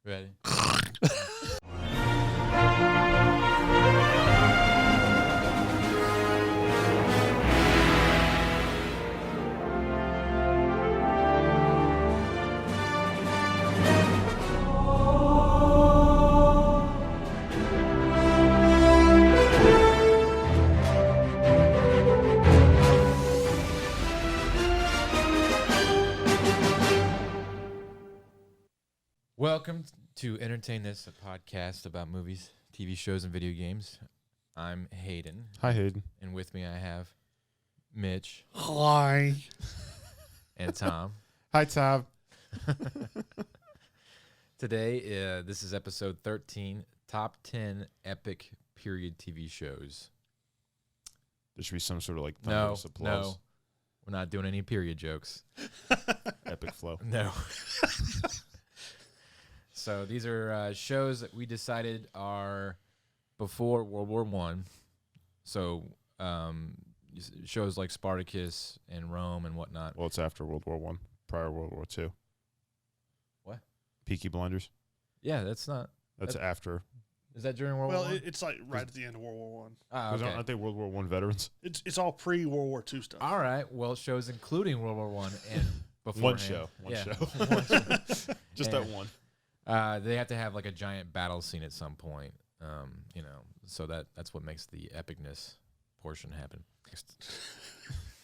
Ready? Welcome to Entertain This, a podcast about movies, TV shows, and video games. I'm Hayden. Hi, Hayden. And with me I have Mitch. Hi. And Tom. Hi, Tom. Today, this is episode 13, Top 10 Epic Period TV Shows. There should be some sort of like No, thunderous applause. no. We're not doing any period jokes. Epic flow. No. So these are shows that we decided are before World War I. So shows like Spartacus and Rome and whatnot. Well, it's after World War I, prior World War II. What? Peaky Blinders. Yeah, that's not. That's after. Is that during World War I? It's like right at the end of World War One. Ah, okay. Aren't they World War I veterans? It's all pre-World War II stuff. All right. Well, shows including World War I and before One show. One show. Just that one. They have to have like a giant battle scene at some point. So that's what makes the epicness portion happen.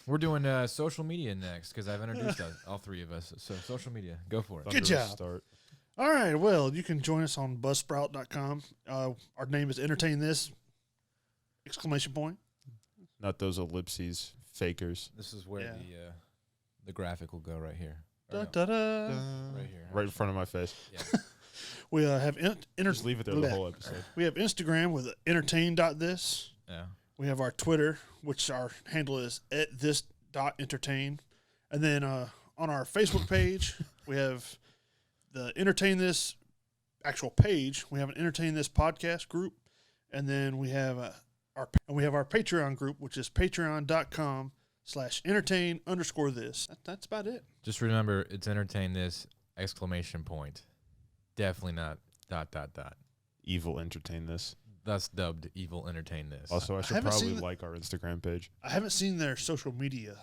We're doing social media next because I've introduced all three of us. So social media, go for it. Good Thunderous job. Start. All right. Well, you can join us on Buzzsprout.com. Our name is Entertain This! ! Not those ellipses, fakers. This is where Yeah. the graphic will go right here. Or Da, no, da, da. right here. Right in front of my face. Yeah. We have Just leave it there the whole episode. We have Instagram with entertain.this. Yeah. We have our Twitter, which our handle is @this.entertain. And then on our Facebook page, we have the Entertain This actual page. We have an Entertain This podcast group, and then we have our Patreon group, which is patreon.com/entertain_this. That's about it. Just remember, it's entertain this ! Definitely not ... Evil entertain this. Thus dubbed evil entertain this. Also, I should haven't probably seen like our Instagram page. I haven't seen their social media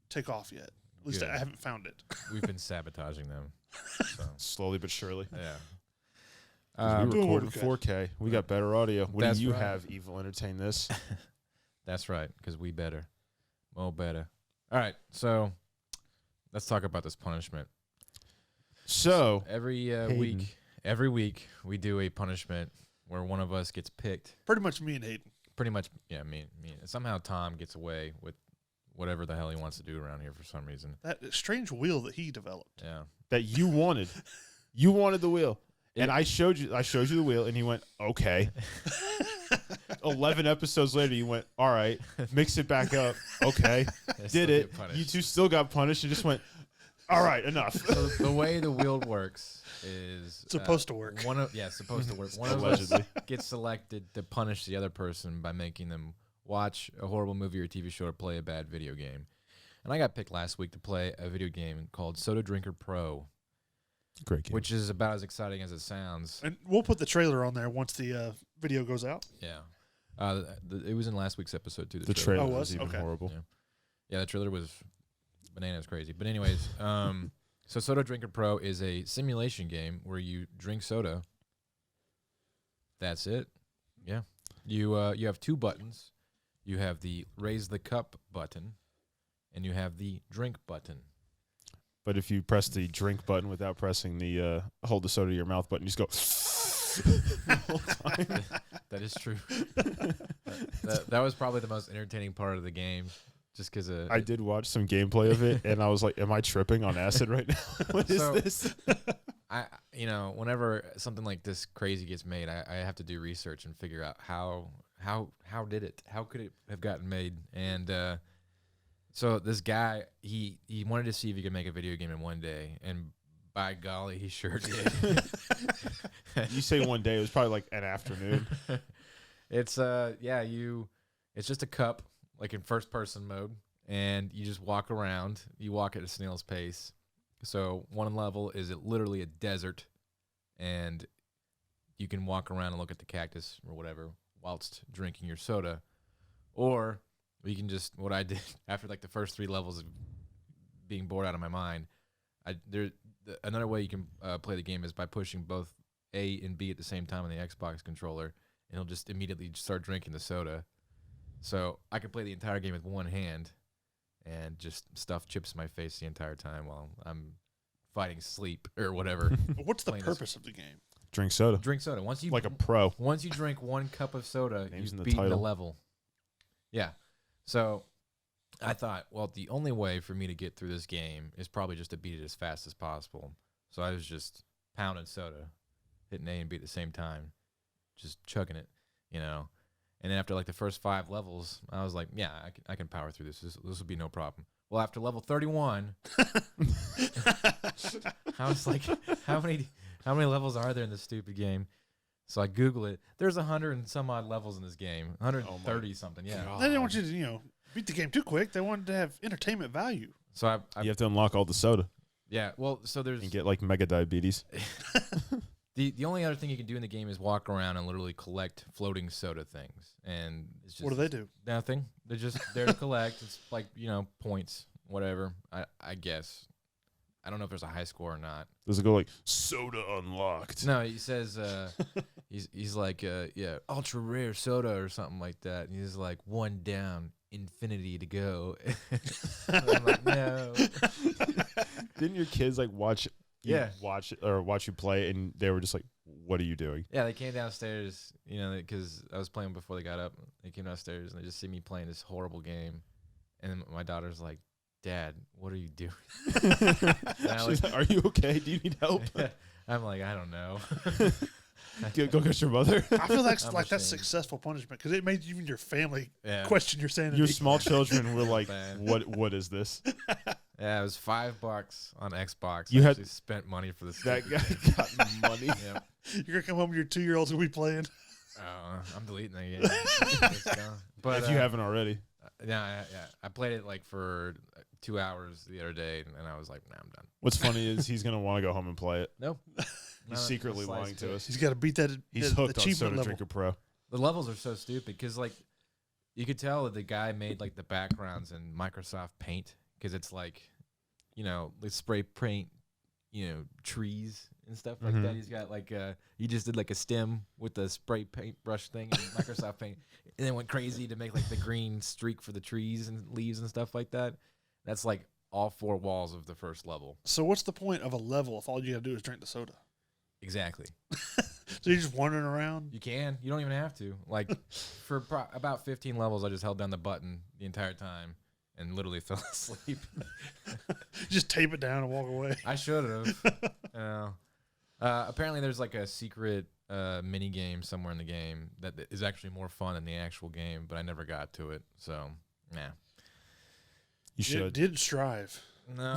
take off yet. At least Good. I haven't found it. We've been sabotaging them. So, Slowly but surely. yeah. 'Cause we doing what record in we 4K. We got better audio. What That's do you right. have, Evil entertain this? That's right, because we better. Mo better. All right, so let's talk about this punishment. So, Every Hayden. week we do a punishment where one of us gets picked. Pretty much me and Hayden. Pretty much, yeah, me. Somehow Tom gets away with whatever the hell he wants to do around here for some reason. That strange wheel that he developed. Yeah. that you wanted. You wanted the wheel. And I showed you the wheel, and he went, okay. 11 episodes later, you went, all right, mix it back up. Okay. Did it. You two still got punished and just went, all right, enough. So the way the wheel works is Supposed to work. Supposed to work. One of us gets selected to punish the other person by making them watch a horrible movie or TV show or play a bad video game. And I got picked last week to play a video game called Soda Drinker Pro, Great game. which is about as exciting as it sounds. And we'll put the trailer on there once the video goes out. Yeah. It was in last week's episode, too. The trailer Oh, was was? even Okay. horrible. Yeah, the trailer was bananas crazy. But anyways, so Soda Drinker Pro is a simulation game where you drink soda. That's it. Yeah. You have two buttons. You have the raise the cup button, and you have the drink button. But if you press the drink button without pressing the hold the soda to your mouth button, you just go the whole time. That is true. that was probably the most entertaining part of the game, just because I did watch some gameplay of it, and I was like, am I tripping on acid right now? What is this? Whenever something like this crazy gets made, I have to do research and figure out how could it have gotten made. And so this guy, he wanted to see if he could make a video game in one day, and by golly, he sure did. You say one day, it was probably like an afternoon. It's just a cup, like in first person mode, and you just walk around. You walk at a snail's pace. So one level is literally a desert, and you can walk around and look at the cactus or whatever whilst drinking your soda. Or we can just, what I did after like the first 3 levels of being bored out of my mind, another way you can play the game is by pushing both A and B at the same time on the Xbox controller, and he'll just immediately start drinking the soda. So I could play the entire game with one hand and just stuff chips in my face the entire time while I'm fighting sleep or whatever. But what's the Playing purpose of the game? Drink soda. Drink soda. Once you Like a pro. Once you drink 1 cup of soda, Name's in you've the beaten the title. level. Yeah. So I thought, well, the only way for me to get through this game is probably just to beat it as fast as possible. So I was just pounding soda, hitting A and B at the same time, just chugging it, you know. And then after like the first 5 levels, I was like, yeah, I can power through this. This will be no problem. Well, after level 31, I was like, how many levels are there in this stupid game? So I Google it. There's 100 and some odd levels in this game. 130 something, yeah. God. They didn't want you to, beat the game too quick. They wanted to have entertainment value. So I You have to unlock all the soda yeah, well, so there's and get like mega diabetes. the only other thing you can do in the game is walk around and literally collect floating soda things. And it's just What do they do? nothing. They're just there to collect. It's like, points, whatever. I guess. I don't know if there's a high score or not. Does it go like soda unlocked? No, he says he's like ultra rare soda or something like that. And he's like 1 down, infinity to go. I'm like, no. Didn't your kids like watch you play and they were just like, what are you doing? Yeah, they came downstairs, because I was playing before they got up. They came downstairs and they just see me playing this horrible game. And then my daughter's like, Dad, what are you doing? She's like, are you okay? Do you need help? I'm like, I don't know. Go get your mother. I feel that's I'm like that's ashamed. successful punishment because it made even your family Yeah. question your sanity. Your small children were like, Man. what is this? Yeah, it was $5 on Xbox. You I had- actually spent money for this. That guy got money. Yeah. You're gonna come home, your 2-year-old's gonna be playing. I'm deleting that game. It's gone. But If you haven't already. yeah. I played it like for 2 hours the other day, and I was like, nah, I'm done. What's funny is he's gonna want to go home and play it. Nope. He's secretly lying to us. He's got to beat that. He's that hooked on achievement Soda level. Drinker Pro. The levels are so stupid because, like, you could tell that the guy made like the backgrounds in Microsoft Paint because it's like, like spray paint, trees and stuff like that. Mhm. He's got like he just did like a stem with the spray paint brush thing in Microsoft Paint, and then went crazy to make like the green streak for the trees and leaves and stuff like that. That's like all 4 walls of the first level. So what's the point of a level if all you got to do is drink the soda? Exactly. So you're just wandering around. You can. You don't even have to. Like for about 15 levels, I just held down the button the entire time and literally fell asleep. Just tape it down and walk away. I should have. Apparently, there's like a secret mini game somewhere in the game that is actually more fun than the actual game, but I never got to it. So, nah. You should. Did strive. No,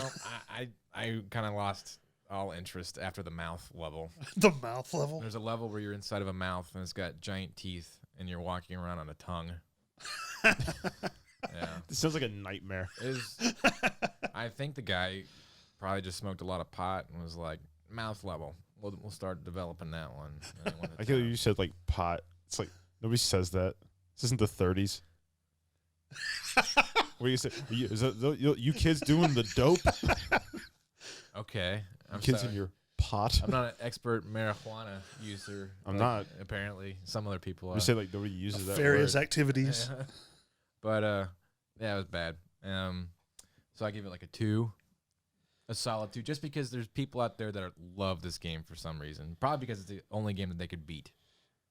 I kind of lost all interest after the mouth level. The mouth level. There's a level where you're inside of a mouth and it's got giant teeth and you're walking around on a tongue. Yeah. This sounds like a nightmare. I think the guy probably just smoked a lot of pot and was like, mouth level. We'll start developing that one. And he went to I feel town. you said like pot. It's like nobody says that. This isn't the 30s. Where you say, you kids doing the dope? Okay. I'm Kids sorry. in your pot. I'm not an expert marijuana user. I'm but not. Apparently, some other people are. We say like nobody uses that Various word. activities. Yeah. But yeah, it was bad. So I give it like a solid 2, just because there's people out there that love this game for some reason. Probably because it's the only game that they could beat.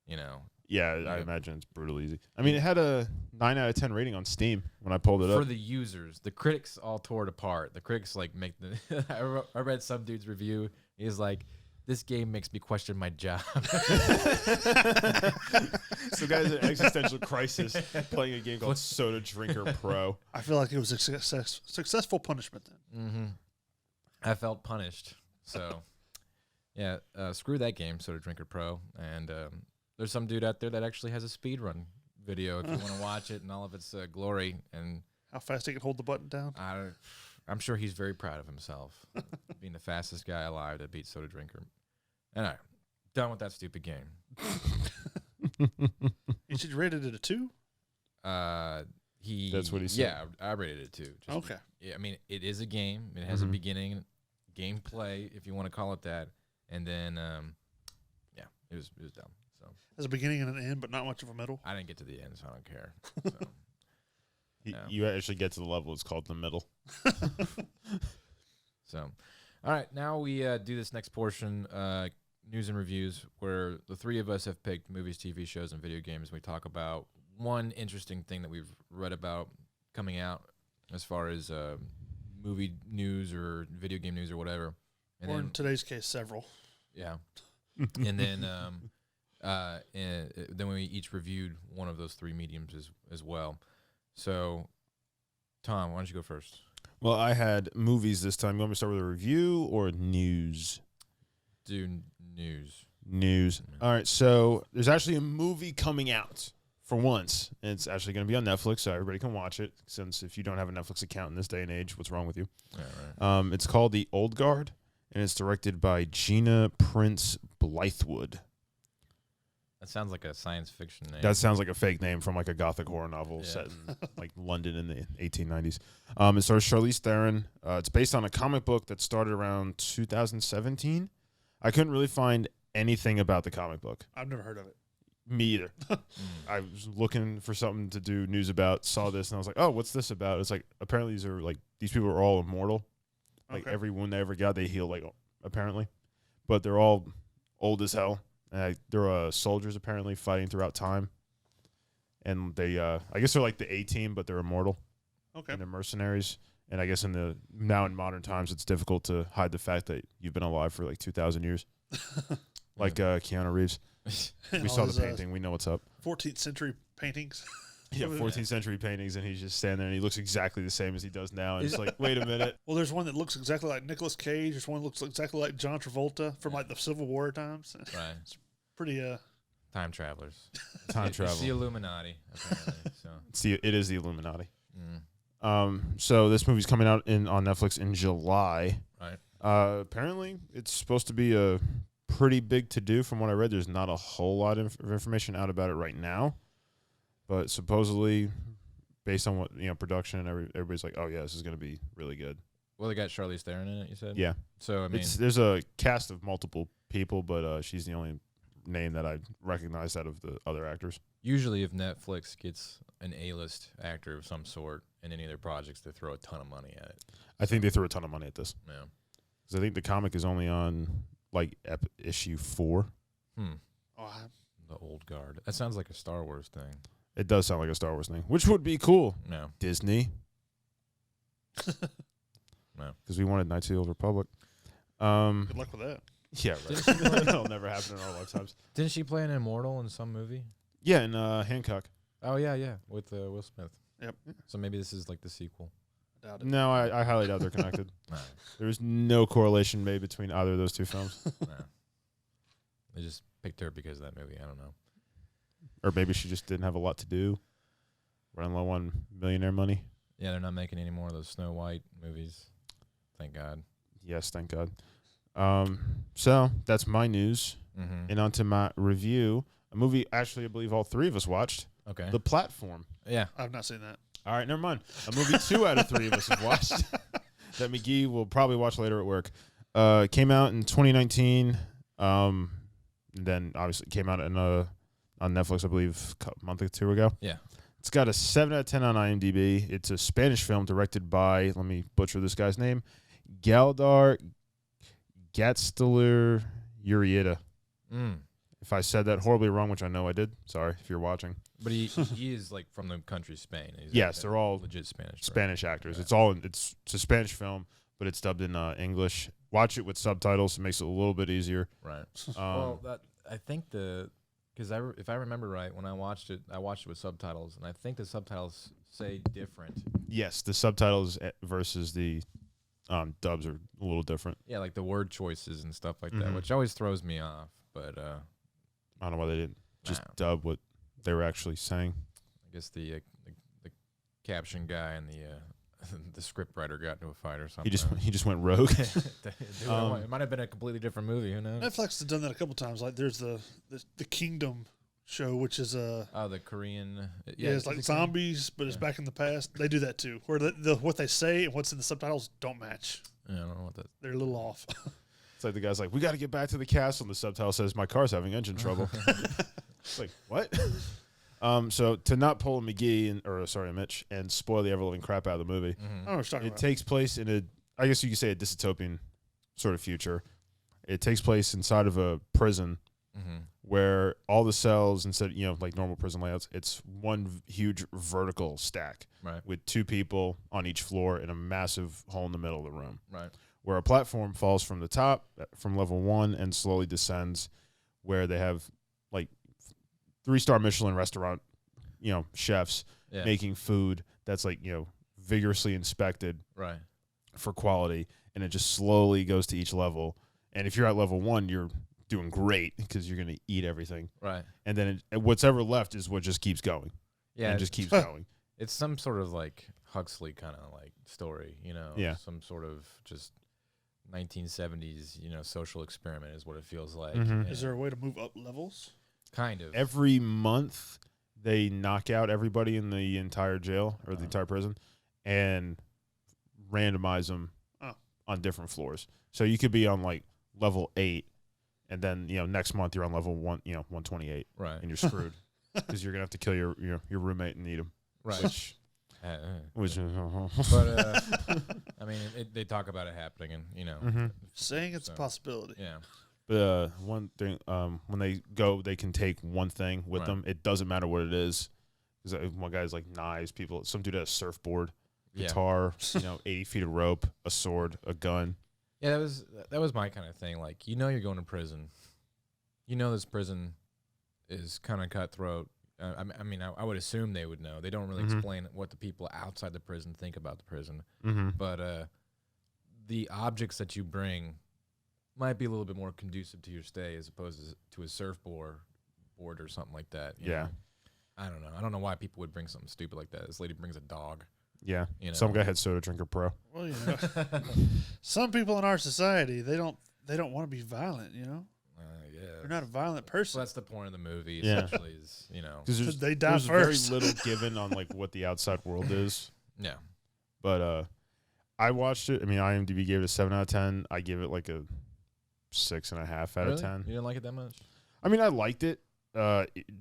Yeah, I Yeah. imagine it's brutal easy. I mean, it had a 9 out of 10 rating on Steam when I pulled it For up. the users, the critics all tore it apart. The critics like make the. I read some dude's review. He's like, "This game makes me question my job." So, guys, an existential crisis playing a game called Soda Drinker Pro. I feel like it was a successful punishment then. Mm-hmm. I felt punished. So, yeah, screw that game, Soda Drinker Pro. And there's some dude out there that actually has a speedrun video if you want to watch it and all of its glory. And How fast he can hold the button down. I'm sure he's very proud of himself, being the fastest guy alive to beat Soda Drinker. All right. Done with that stupid game. You said you rated it a 2? He. That's what he said. Yeah, I rated it 2. Okay. Yeah, I mean, it is a game. It has a beginning, gameplay, if you want to call it that, and then, yeah, it was dumb. So There's a beginning and an end, but not much of a middle. I didn't get to the end, so I don't care. So, yeah. You actually get to the level. It's called the middle. So, all right, now we do this next portion, news and reviews, where the three of us have picked movies, TV shows, and video games. We talk about one interesting thing that we've read about coming out as far as movie news or video game news or whatever. And Or then, in today's case, several. yeah. And then then we each reviewed one of those three mediums as well. So, Tom, why don't you go first? Well, I had movies this time. You want me to start with a review or news? Do news. News. All right, so there's actually a movie coming out for once. And it's actually going to be on Netflix, so everybody can watch it. Since if you don't have a Netflix account in this day and age, what's wrong with you? Yeah, right. It's called The Old Guard, and it's directed by Gina Prince Blythewood. That sounds like a science fiction name. That sounds like a fake name from like a gothic horror novel set in like London in the 1890s. It stars Charlize Theron. It's based on a comic book that started around 2017. I couldn't really find anything about the comic book. I've never heard of it. Me either. I was looking for something to do news about, saw this, and I was like, oh, what's this about? It's like, apparently these people are all immortal. Like every wound they ever got, they heal, like, apparently. But they're all old as hell. They're soldiers, apparently, fighting throughout time. And they, I guess they're like the A-team, but they're immortal. Okay. And they're mercenaries. And I guess now in modern times, it's difficult to hide the fact that you've been alive for like 2,000 years. Like Keanu Reeves. We saw the painting. We know what's up. 14th century paintings. Yeah, 14th century paintings, and he's just standing there, and he looks exactly the same as he does now. And it's like, wait a minute. Well, there's one that looks exactly like Nicolas Cage. There's one that looks exactly like John Travolta from like the Civil War times. Right. It's pretty. Time travelers. Time travel. It's the Illuminati, apparently. So. It is the Illuminati. Mm. So this movie's coming out on Netflix in July. Right. Apparently, it's supposed to be a pretty big to-do. From what I read, there's not a whole lot of information out about it right now. But supposedly, based on what production and everybody's like, oh yeah, this is going to be really good. Well, they got Charlize Theron in it, you said? Yeah. So, I mean, there's a cast of multiple people, but she's the only name that I recognize out of the other actors. usually if Netflix gets an A-list actor of some sort in any of their projects, they throw a ton of money at it. I think they threw a ton of money at this. Yeah. Because I think the comic is only on like issue 4. Oh, The Old Guard. That sounds like a Star Wars thing. It does sound like a Star Wars thing, which would be cool. No. Disney. No. Because we wanted Knights of the Old Republic. good luck with that. Yeah, right. That'll never happen in our lifetimes. Didn't she play an immortal in some movie? Yeah, in Hancock. Oh, yeah, with Will Smith. Yep. So maybe this is like the sequel. Doubt it. No, I highly doubt they're connected. No. There's no correlation made between either of those two films. No. They just picked her because of that movie. I don't know. Or maybe she just didn't have a lot to do. Running low on millionaire money. Yeah, they're not making any more of those Snow White movies. Thank God. Yes, thank God. So that's my news. Mm-hmm. And on to my review. A movie actually I believe all three of us watched. Okay. The Platform. Yeah. I've not seen that. All right, never mind. A movie 2 out of 3 of us have watched that McGee will probably watch later at work. Came out in 2019. Then obviously came out on Netflix, I believe, a month or two ago. Yeah. It's got a 7 out of 10 on IMDb. It's a Spanish film directed by, let me butcher this guy's name, Galdar Gatsteller Urieta. If I said that horribly wrong, which I know I did, sorry if you're watching. But he is like from the country Spain. He's Yes, like they're all legit Spanish. Right? Spanish actors. Right. It's a Spanish film, but it's dubbed in English. Watch it with subtitles. It makes it a little bit easier. Right. Well, I think because if I remember right, when I watched it with subtitles, and I think the subtitles say different. Yes, the subtitles versus the dubs are a little different. Yeah, like the word choices and stuff like that, which always throws me off. But I don't know why they didn't just Nah. dub what they were actually saying. I guess the caption guy and the the script writer got into a fight or something. He just went rogue. It might have been a completely different movie. Who knows? Netflix has done that a couple times. Like there's the Kingdom show, which is the Korean. it's like zombies, but it's back in the past. They do that too, where what they say and what's in the subtitles don't match. Yeah, I don't know what that. They're a little off. It's like the guy's like, we got to get back to the castle. And the subtitle says, my car's having engine trouble. It's like, what? So to not pull a Mitch, and spoil the ever-living crap out of the movie, I don't know what you're talking it about. takes place in I guess you could say a dystopian sort of future. It takes place inside of a prison where all the cells, instead, like normal prison layouts, it's one huge vertical stack with 2 people on each floor in a massive hole in the middle of the room. Right. Where a platform falls from the top, from level 1, and slowly descends, where they have like 3-star Michelin restaurant, chefs making food that's like, vigorously inspected for quality, and it just slowly goes to each level. And if you're at level 1, you're doing great because you're going to eat everything. Right. And then what's ever left is what just keeps going. Yeah. And it just keeps going. It's some sort of like Huxley kind of like story, Yeah. Some sort of just 1970s, social experiment is what it feels like. Is there a way to move up levels? Kind of. Every month they knock out everybody in the entire jail or the entire prison and randomize them on different floors. So you could be on like level 8, and then next month you're on level 128, right? And you're screwed because you're gonna have to kill your roommate and eat him, right? Which but I mean, they talk about it happening, and saying it's a possibility. Yeah. But one thing, when they go, they can take one thing with them. It doesn't matter what it is. Because one guy's like knives, some dude has a surfboard, guitar, 80 feet of rope, a sword, a gun. Yeah, that was my kind of thing. Like, you're going to prison. This prison is kind of cutthroat. I would assume they would know. They don't really explain what the people outside the prison think about the prison. But the objects that you bring might be a little bit more conducive to your stay as opposed to a surfboard or something like that. You know? I don't know. I don't know why people would bring something stupid like that. This lady brings a dog. Yeah. Some guy had Soda Drinker Pro. Well, some people in our society, they don't want to be violent, Yeah. They're not a violent person. Well, that's the point of the movie, essentially, is, Because they die there's first. very little given on like what the outside world is. Yeah. But I watched it. I mean, IMDb gave it a 7 out of 10. I give it like a 6.5 out of 10. You didn't like it that much? I mean, I liked it.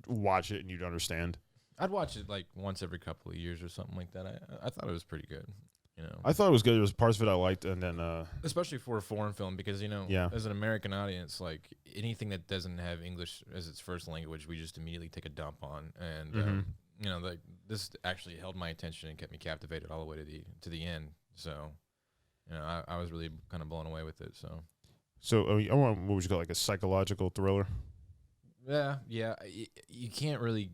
Watch it and you'd understand. I'd watch it like once every couple of years or something like that. I thought it was pretty good. I thought it was good. There was parts of it I liked, and then especially for a foreign film, because as an American audience, like anything that doesn't have English as its first language, we just immediately take a dump on. And like this actually held my attention and kept me captivated all the way to the end. So I was really kind of blown away with it. So I want, what would you call it, like a psychological thriller? Yeah. You can't really.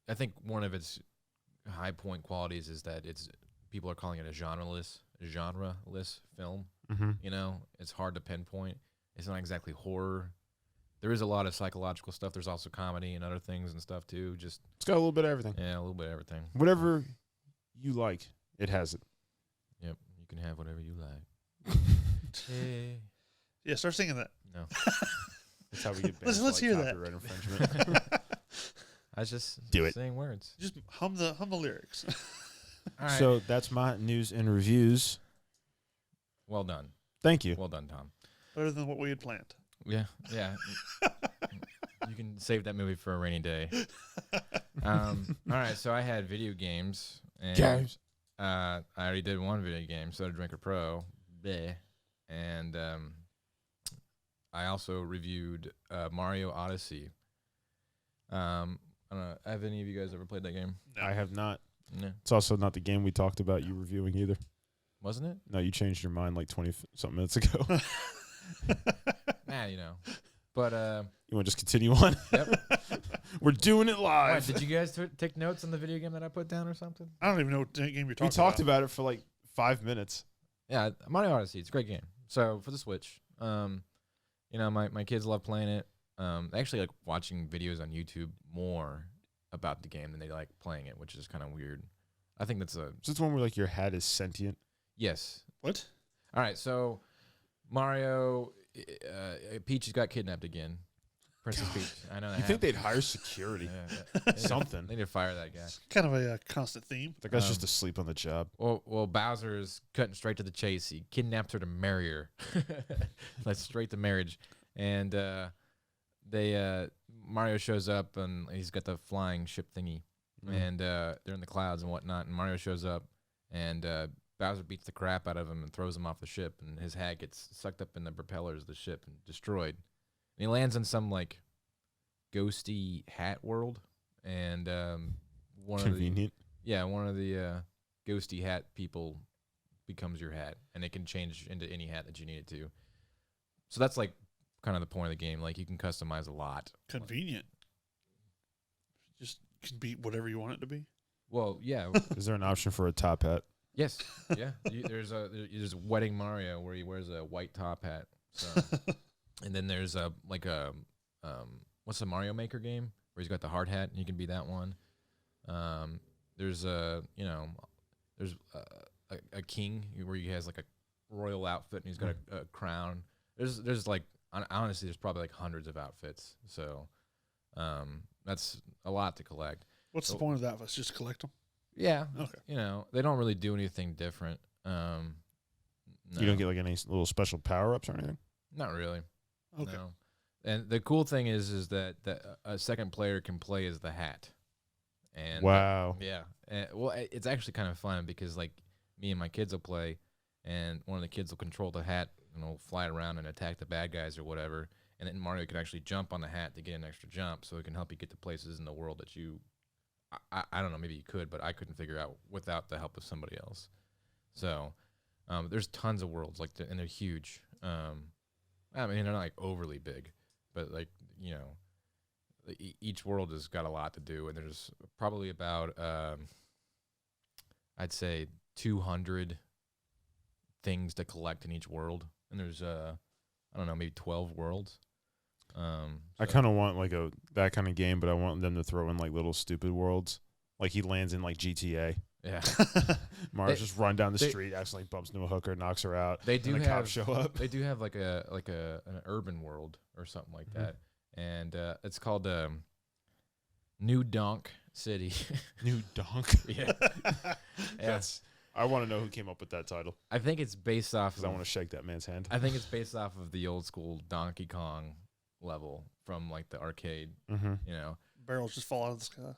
I think one of its high point qualities is that people are calling it a genreless film. It's hard to pinpoint. It's not exactly horror. There is a lot of psychological stuff. There's also comedy and other things and stuff too. Just it's got a little bit of everything. Yeah, a little bit of everything. Whatever you like, it has it. Yep, you can have whatever you like. Hey. Yeah, start singing that. No. That's how we get banned. Let's hear that. Copyright infringement. I was just do it. Saying words. Just hum the lyrics. All right. So that's my news and reviews. Well done. Thank you. Well done, Tom. Better than what we had planned. Yeah. You can save that movie for a rainy day. All right, so I had video games. And, I already did one video game, Soda Drinker Pro. Bleh. And I also reviewed Mario Odyssey. I don't know. Have any of you guys ever played that game? No. I have not. No. It's also not the game we talked about you reviewing either. Wasn't it? No, you changed your mind like 20-something minutes ago. But you want to just continue on? Yep. We're doing it live. Right, did you guys take notes on the video game that I put down or something? I don't even know what game you're talking about. We talked about it for like 5 minutes. Yeah, Mario Odyssey. It's a great game. So for the Switch, my kids love playing it. They actually like watching videos on YouTube more about the game than they like playing it, which is kind of weird. I think that's a Is this one where like your hat is sentient? yes. What? All right, so Mario, Peach has got kidnapped again. Princess Peach. I know that. You think they'd hire security? Something. They need to fire that guy. It's kind of a constant theme. That guy's just asleep on the job. Well, Bowser's cutting straight to the chase. He kidnaps her to marry her. Like straight to marriage. And Mario shows up and he's got the flying ship thingy. And they're in the clouds and whatnot. And Mario shows up and Bowser beats the crap out of him and throws him off the ship. And his hat gets sucked up in the propellers of the ship and destroyed. And he lands in some like ghosty hat world. And one Convenient. one of the ghosty hat people becomes your hat, and it can change into any hat that you need it to. So that's like kind of the point of the game. Like you can customize a lot. Convenient. Just can be whatever you want it to be. Well, yeah, Is there an option for a top hat? yes, yeah. There's Wedding Mario where he wears a white top hat. So, and then there's what's the Mario Maker game where he's got the hard hat and you can be that one. There's a king where he has like a royal outfit and he's got a crown. There's like honestly there's probably like hundreds of outfits. So that's a lot to collect. What's the point of that? If it's just collect them? Yeah. Okay. They don't really do anything different. No, You don't get like any little special power ups or anything? not really. Okay. No. And the cool thing is that a second player can play as the hat. And Wow. yeah. Well, it's actually kind of fun because like me and my kids will play, and one of the kids will control the hat and will fly around and attack the bad guys or whatever. And then Mario can actually jump on the hat to get an extra jump, so it can help you get to places in the world that you. I don't know, maybe you could, but I couldn't figure out without the help of somebody else. So there's tons of worlds and they're huge. I mean, they're not like overly big, but like each world has got a lot to do, and there's probably about I'd say 200 things to collect in each world, and there's I don't know, maybe 12 worlds. I kind of want like that kind of game, but I want them to throw in like little stupid worlds. Like he lands in like GTA. Yeah. Mario's just run down the street, accidentally bumps into a hooker, knocks her out. They do and the cops have show up. They do have like an urban world or something like that, and it's called New Donk City. New Donk. Yeah. Yes. I want to know who came up with that title I think it's based off. because I want to shake that man's hand. I think it's based off of the old school Donkey Kong level from like the arcade. Mm-hmm. Barrels just fall out of the sky.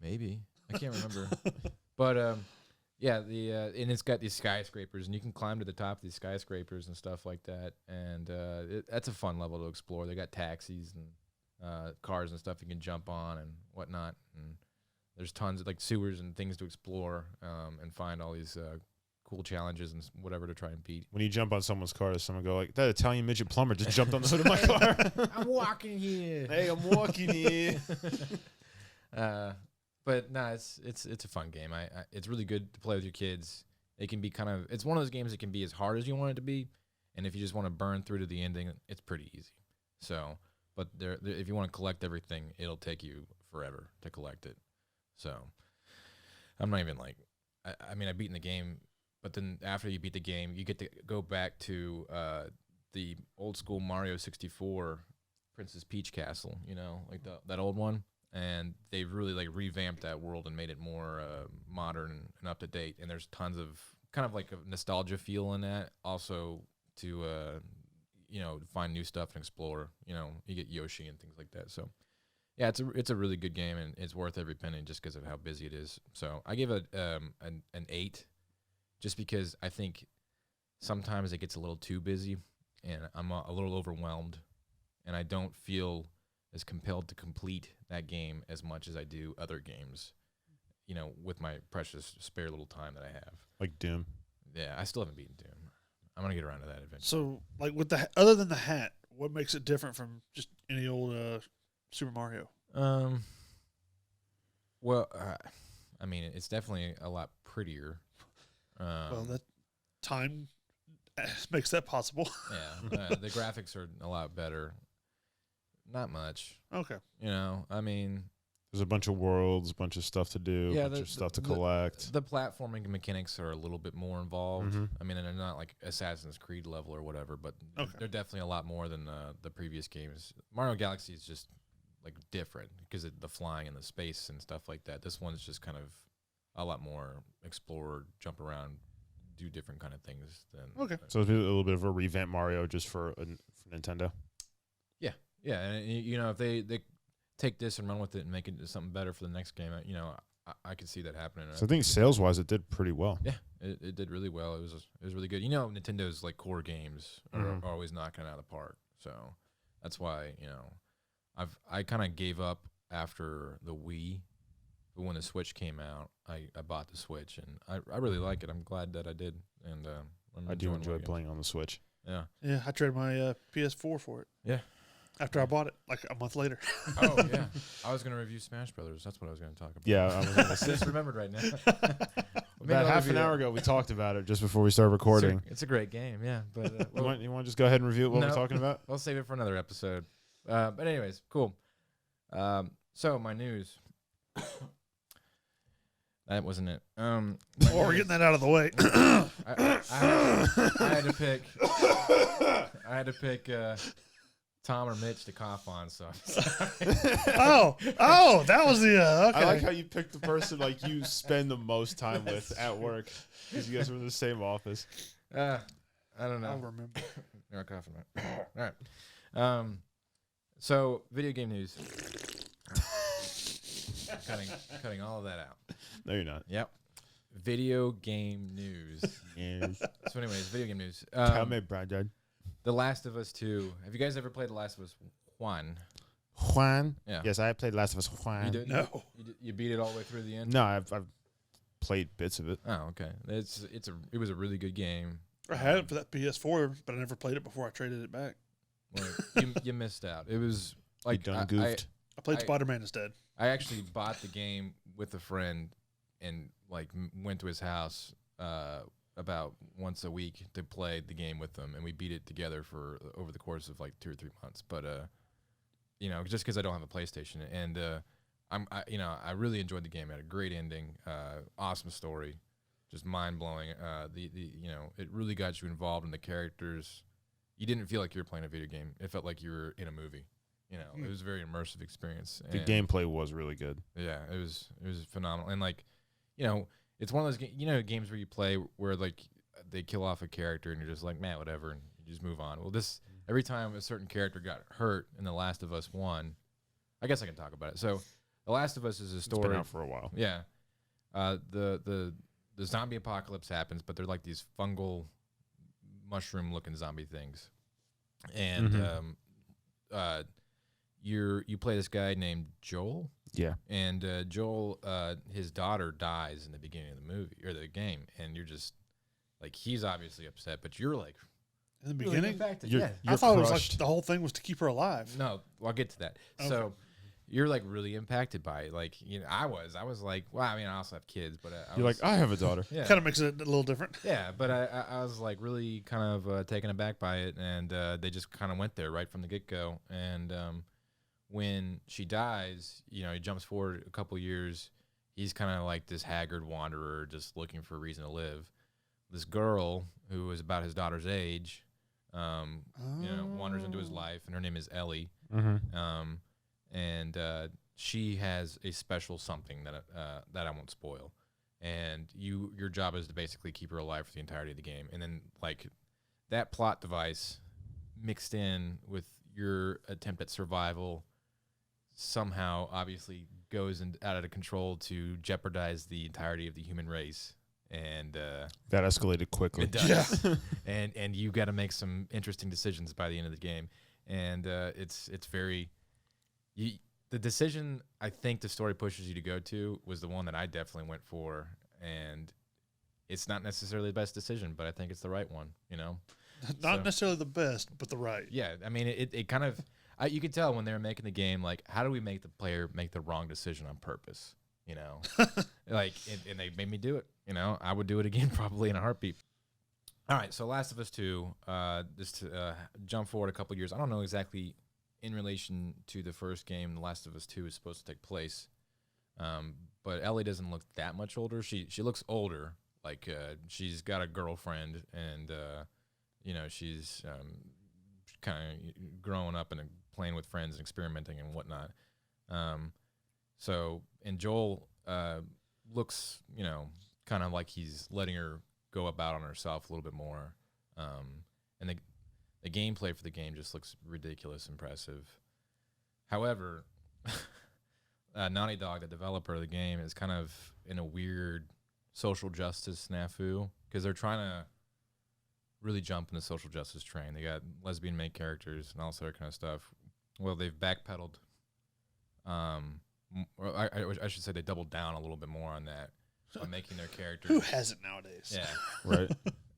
Maybe I can't remember, but yeah, and it's got these skyscrapers, and you can climb to the top of these skyscrapers and stuff like that, and that's a fun level to explore. They got taxis and cars and stuff you can jump on and whatnot, and there's tons of like sewers and things to explore and find all these cool challenges and whatever to try and beat. When you jump on someone's car, does someone go like, that Italian midget plumber just jumped on the hood of my car? I'm walking here. Hey, I'm walking here. But no, it's a fun game. It's really good to play with your kids. It can be it's one of those games that can be as hard as you want it to be, and if you just want to burn through to the ending, it's pretty easy. So, but if you want to collect everything, it'll take you forever to collect it. So, I'm not even like, I mean, I've beaten the game, but then after you beat the game, you get to go back to the old school Mario 64 Princess Peach Castle, like that old one. And they've really like revamped that world and made it more modern and up to date. And there's tons of kind of like a nostalgia feel in that. Also to find new stuff and explore. You get Yoshi and things like that. So yeah, it's a really good game, and it's worth every penny just because of how busy it is. So I give it an 8, just because I think sometimes it gets a little too busy, and I'm a little overwhelmed, and I don't feel as compelled to complete that game as much as I do other games, with my precious spare little time that I have. Like Doom. Yeah, I still haven't beaten Doom. I'm going to get around to that eventually. So, like with other than the hat, what makes it different from just any old Super Mario? Well, I mean, it's definitely a lot prettier. Well, that time makes that possible. Yeah, the graphics are a lot better. Not much. Okay. I mean, There's a bunch of worlds, a bunch of stuff to do, Yeah, a bunch of stuff to collect. The platforming mechanics are a little bit more involved. Mhm. I mean, and they're not like Assassin's Creed level or whatever, but they're definitely a lot more than the previous games. Mario Galaxy is just like different because of the flying and the space and stuff like that. This one's just kind of a lot more explore, jump around, do different kind of things. Than So it's a little bit of a revamp Mario just for Nintendo. Yeah, and you know, if they take this and run with it and make it into something better for the next game, you know, I could see that happening. So I think sales wise, it did pretty well. Yeah, it did really well. It was really good. You know, Nintendo's like core games are always knocking it out of the park. So that's why, you know, I kind of gave up after the Wii, but when the Switch came out, I bought the Switch and I really like it. I'm glad that I did, and I do enjoy playing on the Switch. Yeah. Yeah, I traded my PS4 for it. Yeah. After I bought it, like a month later. Oh yeah, I was gonna review Smash Brothers. That's what I was gonna talk about. Yeah, I was gonna I just remembered right now. about half an hour ago, we talked about it just before we started recording. It's a great game, yeah. But You want to just go ahead and review what we're talking about? I'll save it for another episode. But anyways, cool. So my news. That wasn't it. Well, we're getting that out of the way. I had to pick. I had to pick Tom or Mitch to cough on. So. oh, that was the okay. I like how you picked the person like you spend the most time with at work because you guys were in the same office. I don't know. I'll remember. You're coughing. All right. So video game news. Cutting all of that out. No, you're not. Yep. Video game news. Yes. So anyways, video game news. Tell me, Brad. The Last of Us 2. Have you guys ever played The Last of Us 1? Juan? Yeah. Yes, I played Last of Us Juan. You did? No. You beat it all the way through the end? No, I've played bits of it. Oh, okay. It was a really good game. I had it for that PS4, but I never played it before I traded it back. Well, you missed out. It was like you done goofed. I played Spider-Man instead. I actually bought the game with a friend and like went to his house about once a week to play the game with them, and we beat it together for over the course of like 2 or 3 months. But you know, just because I don't have a PlayStation, and I really enjoyed the game. It had a great ending, awesome story, just mind blowing. You know, it really got you involved in the characters. You didn't feel like you were playing a video game. It felt like you were in a movie. You know, it was a very immersive experience. The gameplay was really good. Yeah, it was phenomenal. And like, you know, it's one of those games where you play where like they kill off a character and you're just like, man, whatever, and you just move on. Well, every time a certain character got hurt in The Last of Us 1, I guess I can talk about it. So, The Last of Us is a story. It's been out for a while. Yeah. The zombie apocalypse happens, but they're like these fungal mushroom-looking zombie things. And you play this guy named Joel. Yeah. And Joel, his daughter dies in the beginning of the movie or the game, and you're just like, he's obviously upset, but you're like, in the beginning, yeah. I thought it was like the whole thing was to keep her alive. No, well, I'll get to that. Okay. So you're like really impacted by it. Like, you know, I was like, well, I mean, I also have kids, but you're like, I have a daughter. Yeah. Kind of makes it a little different. Yeah, but I was like really kind of taken aback by it, and they just kind of went there right from the get go. And when she dies, you know, he jumps forward a couple years. He's kind of like this haggard wanderer, just looking for a reason to live. This girl who is about his daughter's age, you know, wanders into his life, and her name is Ellie. Mm-hmm. And she has a special something that I won't spoil. And your job is to basically keep her alive for the entirety of the game. And then like that plot device mixed in with your attempt at survival somehow obviously goes out of control to jeopardize the entirety of the human race. And that escalated quickly. It does. Yeah. and you got to make some interesting decisions by the end of the game. And it's very the decision I think the story pushes you to go to was the one that I definitely went for, and it's not necessarily the best decision, but I think it's the right one, you know. Not necessarily the best, but the right. Yeah, I mean it kind of you could tell when they were making the game, like, how do we make the player make the wrong decision on purpose, you know? Like, and they made me do it, you know. I would do it again probably in a heartbeat. All right, so Last of Us 2, just to jump forward a couple years. I don't know exactly in relation to the first game, The Last of Us 2 is supposed to take place. But Ellie doesn't look that much older. She looks older. Like she's got a girlfriend, and she's kind of growing up and playing with friends and experimenting and whatnot. And Joel looks, kind of like he's letting her go about on herself a little bit more. And the gameplay for the game just looks ridiculous impressive. However, Naughty Dog, the developer of the game, is kind of in a weird social justice snafu because they're trying to really jump in the social justice train. They got lesbian main characters and all sort of kind of stuff. Well, they've backpedaled. I should say they doubled down a little bit more on that by making their characters. Who hasn't nowadays? Yeah, right.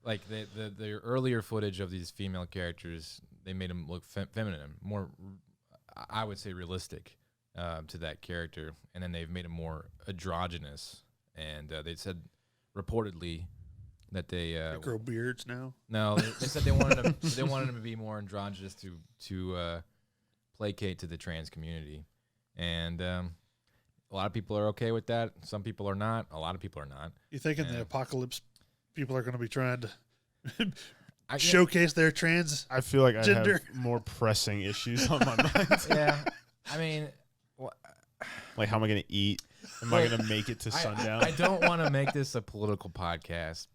Like the earlier footage of these female characters, they made them look feminine, more, I would say, realistic to that character, and then they've made them more androgynous. And they said reportedly that they grow beards now. No, they said they wanted them to be more androgynous to placate to the trans community, and a lot of people are okay with that. Some people are not. A lot of people are not. You think in the apocalypse, people are going to be trying to showcase their trans? I feel like gender. I have more pressing issues on my mind. Yeah, I mean, like how am I going to eat? Am I going to make it to sundown? I don't want to make this a political podcast.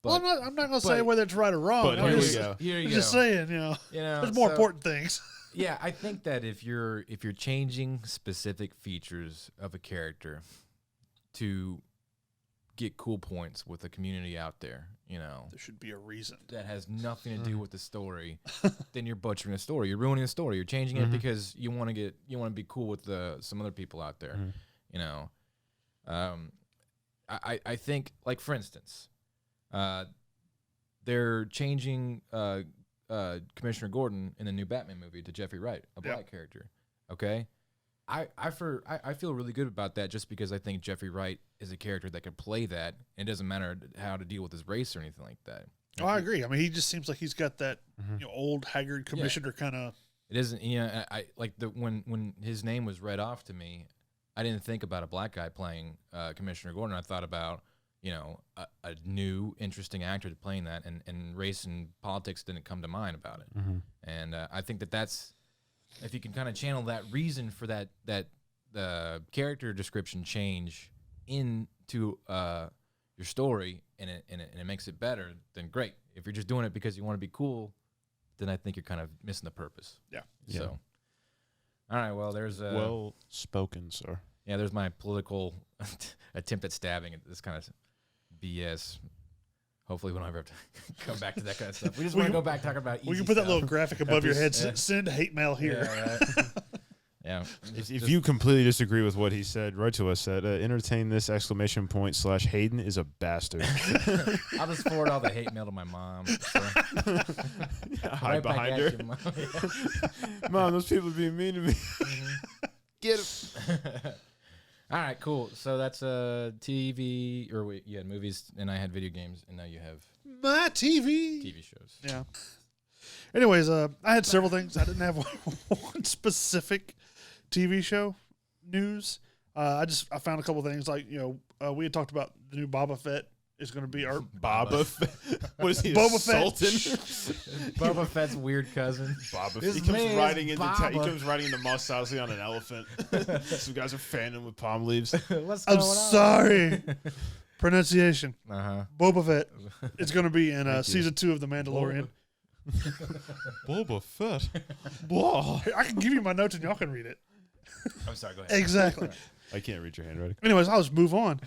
But, well, I'm not going to say whether it's right or wrong. But I'm here just, we go. Here you I'm go. just saying, there's more important things. Yeah, I think that if you're changing specific features of a character to get cool points with the community out there, there should be a reason that has nothing to do with the story, then you're butchering the story. You're ruining the story. You're changing it because you want to be cool with some other people out there. I think, like, for instance, they're changing Commissioner Gordon in the new Batman movie to Jeffrey Wright, a black character. Okay, I feel really good about that just because I think Jeffrey Wright is a character that could play that. And it doesn't matter how to deal with his race or anything like that. Oh, I agree. I mean, he just seems like he's got that old haggard commissioner kind of. It isn't. I like when his name was read off to me, I didn't think about a black guy playing Commissioner Gordon. I thought about a new interesting actor playing that, and race and politics didn't come to mind about it. And I think that's, if you can kind of channel that reason for that the character description change into your story and it makes it better, then great. If you're just doing it because you want to be cool, then I think you're kind of missing the purpose. Yeah. So, all right. Well, there's well spoken, sir. Yeah, there's my political attempt at stabbing at this kind of BS. Hopefully we don't ever have to come back to that kind of stuff. We just want to go back talking about easy We can put that stuff. little graphic above your head. Send hate mail here. Yeah, right. Yeah. If you completely disagree with what he said, write to us at entertain this ! Hayden is a bastard. I'll just forward all the hate mail to my mom. So. Hide behind her. Mom. Mom, those people are being mean to me. Get him. All right, cool. So that's TV, or you had movies, and I had video games, and now you have my TV shows. Yeah. Anyways, I had several things. I didn't have one specific TV show news. I found a couple things, like we had talked about the new Boba Fett is going to be our Boba Fett. What is he? Boba Fett. Boba Fett's weird cousin. Boba Fett. He comes riding into Mos Eisley on an elephant. Some guys are fanning him with palm leaves. I'm sorry. Pronunciation. Boba Fett. It's going to be in season 2 of The Mandalorian. Boba Fett. I can give you my notes and y'all can read it. I'm sorry, go ahead. Exactly. I can't read your handwriting. Anyways, I'll just move on.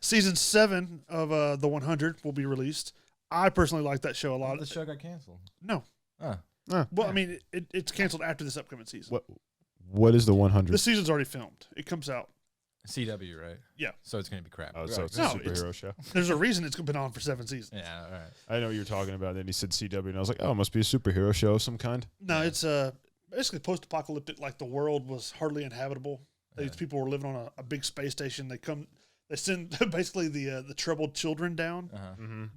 Season 7 of The 100 will be released. I personally like that show a lot. The show got canceled. No. Well, I mean, it's canceled after this upcoming season. What is The 100? The season's already filmed. It comes out. CW, right? Yeah. So it's going to be crap. Oh, so it's a superhero show. There's a reason it's been on for 7 seasons. Yeah, all right. I know what you're talking about. Then he said CW, and I was like, oh, it must be a superhero show of some kind. No, it's basically post-apocalyptic. Like, the world was hardly inhabitable. These people were living on a big space station. They send basically the troubled children down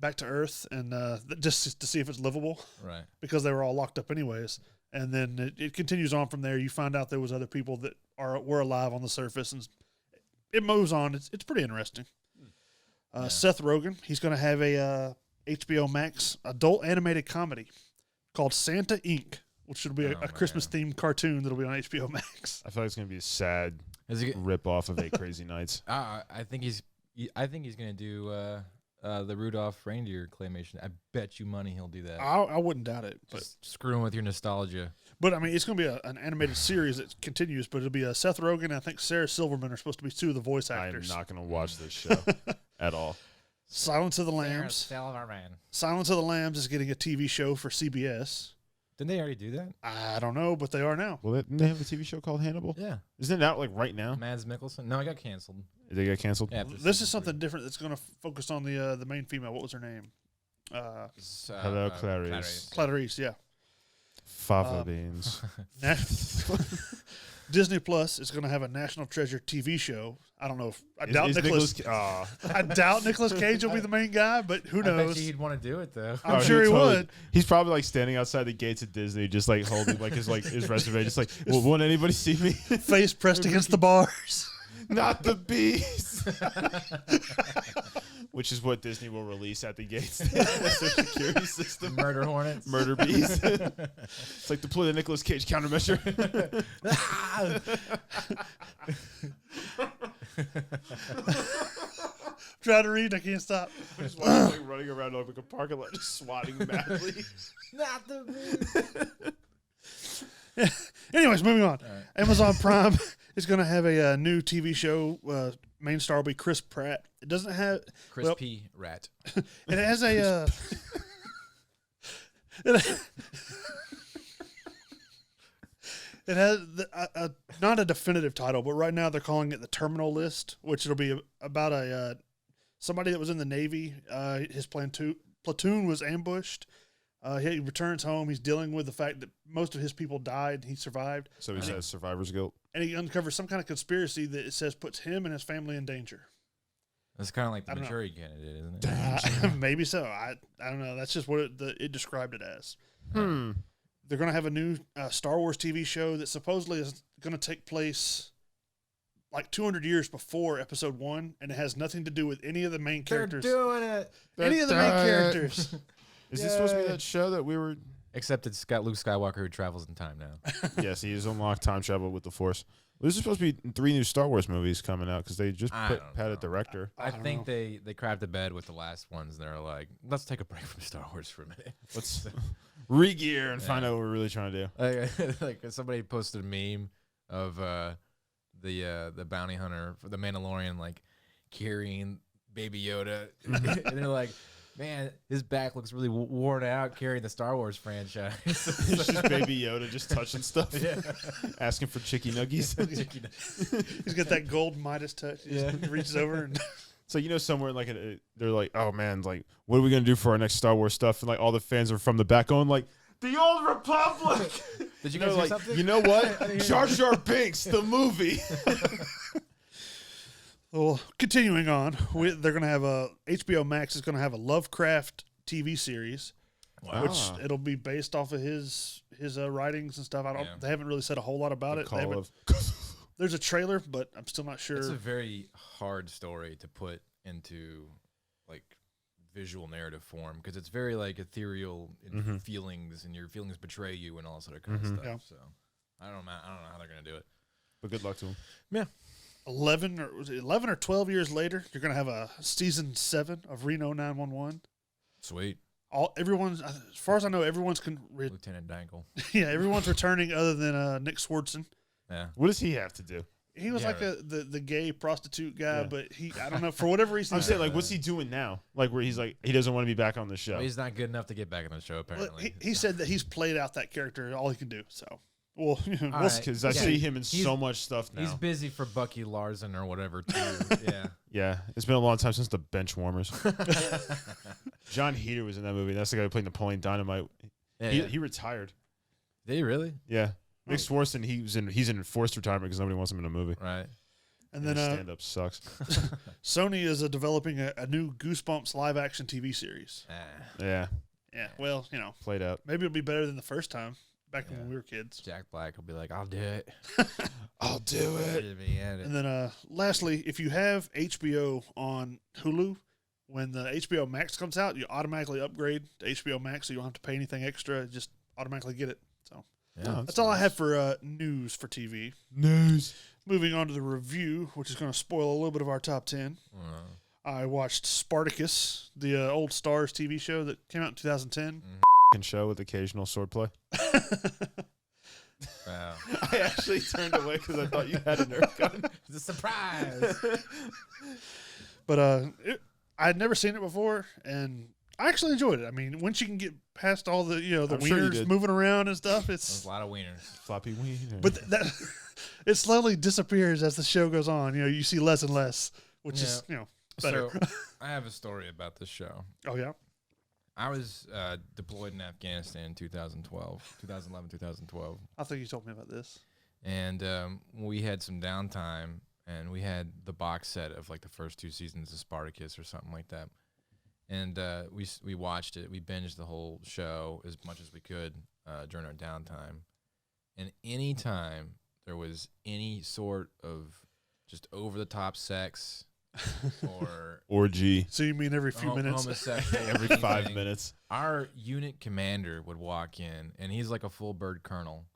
back to Earth, and just to see if it's livable. Right. Because they were all locked up anyways. And then it continues on from there. You find out there was other people that were alive on the surface, and it moves on. It's pretty interesting. Seth Rogen, he's going to have a HBO Max adult animated comedy called Santa Inc., which will be a Christmas-themed cartoon that'll be on HBO Max. I feel like it's going to be a sad rip-off of 8 Crazy Nights. I think he's going to do the Rudolph reindeer claymation. I bet you money he'll do that. I wouldn't doubt it. But just screwing with your nostalgia. But, I mean, it's going to be an animated series that continues, but it'll be Seth Rogen and I think Sarah Silverman are supposed to be 2 of the voice actors. I'm not going to watch this show at all. Silence of the Lambs. Silence of the Lambs is getting a TV show for CBS. Didn't they already do that? I don't know, but they are now. Well, didn't they have a TV show called Hannibal? Yeah. Isn't it out like right now? Mads Mikkelsen? No, it got canceled. Did they get canceled? Yeah, this is something different that's going to focus on the main female. What was her name? Hello, Clarice. Clarice, yeah. Fava beans. Disney Plus is going to have a National Treasure TV show. I don't know if I doubt Nicolas Cage will be the main guy, but who knows? I bet he'd want to do it though. I'm sure he would. He's probably like standing outside the gates of Disney, just like holding like his resume, just like, well, won't anybody see me? Face pressed against the bars. Not the bees. Which is what Disney will release at the gates. That's their security system. Murder hornets. Murder bees. It's like deploy the Nicolas Cage countermeasure. Try to read, I can't stop. Just like running around like a parking lot, just swatting madly. Not the bees. Anyways, moving on. Right. Amazon Prime is going to have a new TV show. Main star will be Chris Pratt. It doesn't have Crispy Rat. It has a. It has not a definitive title, but right now they're calling it the Terminal List, which it'll be about somebody that was in the Navy. His platoon was ambushed. He returns home. He's dealing with the fact that most of his people died. He survived. So he says survivor's guilt. And he uncovers some kind of conspiracy that it says puts him and his family in danger. That's kind of like the maturity candidate, isn't it? Maybe so. I don't know. That's just what it described it as. They're going to have a new Star Wars TV show that supposedly is going to take place like 200 years before Episode 1, and it has nothing to do with any of the main characters. They're doing it. Any of the main characters. Is this supposed to be that show that we were... Except it's got Luke Skywalker who travels in time now. Yes, he has unlocked time travel with the Force. This is supposed to be 3 new Star Wars movies coming out because they just had a director. I think they crapped the bed with the last ones. And they're like, let's take a break from Star Wars for a minute. Let's re-gear and find out what we're really trying to do. Like somebody posted a meme of the bounty hunter for the Mandalorian like carrying Baby Yoda, and they're like, man, his back looks really worn out carrying the Star Wars franchise. It's just Baby Yoda just touching stuff. Yeah. Asking for chicky nuggies. He's got that gold Midas touch. He reaches over and... So, somewhere like they're like, oh, man, like, what are we going to do for our next Star Wars stuff? And, like, all the fans are from the back going, like, the Old Republic. Did you guys hear something? You know what? Jar Jar Binks, the movie. Well, continuing on, they're going to have HBO Max is going to have a Lovecraft TV series, which it'll be based off of his writings and stuff. They haven't really said a whole lot about it. There's a trailer, but I'm still not sure. It's a very hard story to put into like visual narrative form because it's very like ethereal in feelings, and your feelings betray you and all sort of kind of stuff. Yeah. So I don't know how they're going to do it. But good luck to them. Yeah. 11 or 12 years later, you're going to have a season 7 of Reno 911. Sweet. Everyone's, as far as I know, Lieutenant Dangle. Yeah, everyone's returning other than Nick Swardson. Yeah. What does he have to do? He was the gay prostitute guy, but I don't know, for whatever reason. I'm saying, like, what's he doing now? Like, where he's like, he doesn't want to be back on the show. Well, he's not good enough to get back on the show, apparently. Well, he said that he's played out that character, all he can do, so. Well, because I see him in so much stuff now. He's busy for Bucky Larson or whatever, too. Yeah. Yeah. It's been a long time since the bench warmers. John Heder was in that movie. That's the guy who played Napoleon Dynamite. Yeah, he retired. Did he really? Yeah. Nick Swartzen, he's in forced retirement because nobody wants him in a movie. Right. And then stand-up sucks. Sony is developing a new Goosebumps live-action TV series. Yeah. Yeah, well, played out. Maybe it'll be better than the first time. back when we were kids. Jack Black will be like, "I'll do it. I'll do it. And then lastly, if you have HBO on Hulu, when the HBO Max comes out, you automatically upgrade to HBO Max, so you don't have to pay anything extra. Just automatically get it. So Yeah, that's all I have for news for TV. News. Moving on to the review, which is going to spoil a little bit of our top 10. I watched Spartacus, the old Stars TV show that came out in 2010. Show with occasional swordplay. Wow. I actually turned away because I thought you had a Nerf gun. It's a surprise. But I had never seen it before, and I actually enjoyed it. I mean, once you can get past all the the I'm sure you wieners did. moving around and stuff, There's it's a lot of wieners. Floppy wiener. but that it slowly disappears as the show goes on. You see less and less, which is better. So I have a story about this show. Oh yeah. I was deployed in Afghanistan in 2011, 2012. I think you told me about this. And we had some downtime, and we had the box set of like the first 2 seasons of Spartacus or something like that. And we watched it. We binged the whole show as much as we could during our downtime. And any time there was any sort of just over-the-top sex or orgy So you mean every few minutes? homosexual every anything, 5 minutes. our unit commander would walk in, and he's like a full bird colonel.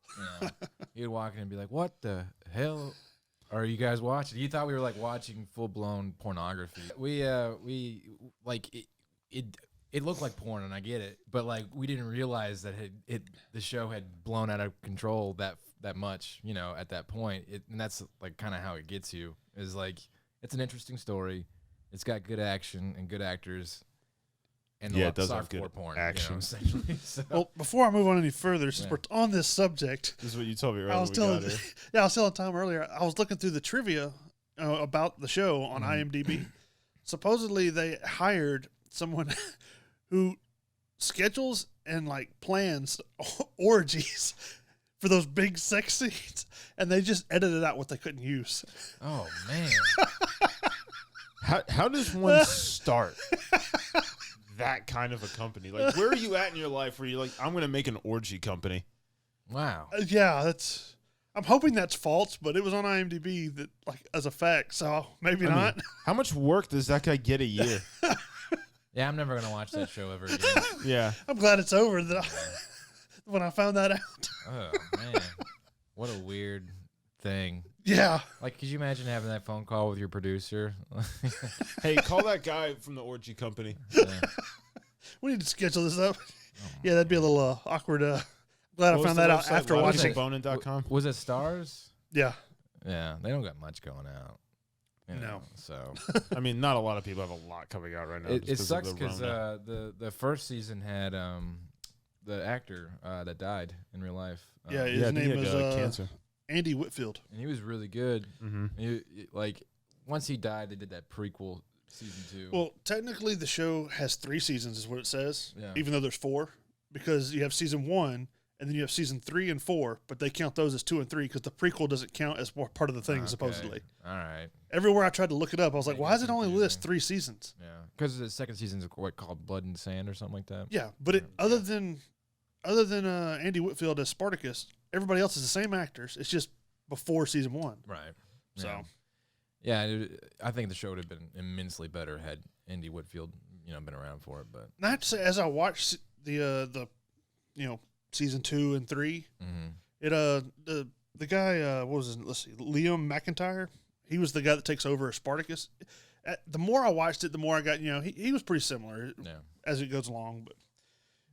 He would walk in and be like, "What the hell are you guys watching?" He thought we were like watching full blown pornography. We like it looked like porn, and I get it, but like we didn't realize that the show had blown out of control that much, at that point. And that's like kind of how it gets you. Is like it's an interesting story. It's got good action and good actors. And Yeah, it does have softcore good porn, action. essentially. So, Well, before I move on any further, since Yeah. we're on this subject, This is what you told me right I was when we telling, got here. I was telling Tom earlier. I was looking through the trivia about the show on Mm-hmm. IMDb. Supposedly, they hired someone who schedules and like plans orgies for those big sex scenes, and they just edited out what they couldn't use. oh man, How does one start that kind of a company? Like, where are you at in your life where you're like, I'm going to make an orgy company? wow. Yeah, that's. I'm hoping that's false, but it was on IMDb that like as a fact, so maybe I mean, not. how much work does that guy get a year? Yeah, I'm never gonna watch that show ever again. Yeah. I'm glad it's over. When I found that out. Oh man, what a weird thing. Yeah. Like, could you imagine having that phone call with your producer? Hey, call that guy from the orgy company. Yeah. We need to schedule this up. Yeah, that'd be a little awkward. Glad I What was found the that out website? after watching. LoudlyBonin.com. Was it Stars? Yeah. Yeah, they don't got much going out. No. So I mean, not a lot of people have a lot coming out right now. it just sucks of the because Rona. the first season had the actor that died in real life. Yeah, Yeah, his I think name he was had cancer. Andy Whitfield. and he was really good. Mm-hmm. Like once he died, they did that prequel season 2. Well, technically, the show has 3 seasons, is what it says. Yeah. Even though there's 4, because you have season 1, and then you have season 3 and 4, but they count those as 2 and 3 because the prequel doesn't count as part of the thing, Okay. supposedly. All right. Everywhere I tried to look it up, I was like, Making why does it only confusing. list 3 seasons? Yeah, because the second season's what called Blood and Sand or something like that. Yeah, but other than Andy Whitfield as Spartacus, everybody else is the same actors. It's just before season 1. Right. So Yeah, I think the show would have been immensely better had Andy Whitfield, been around for it. But not to say, as I watched the season 2 and 3, it the guy what was his, let's see, Liam McIntyre. He was the guy that takes over as Spartacus. The more I watched it, the more I got he was pretty similar yeah, as it goes along, but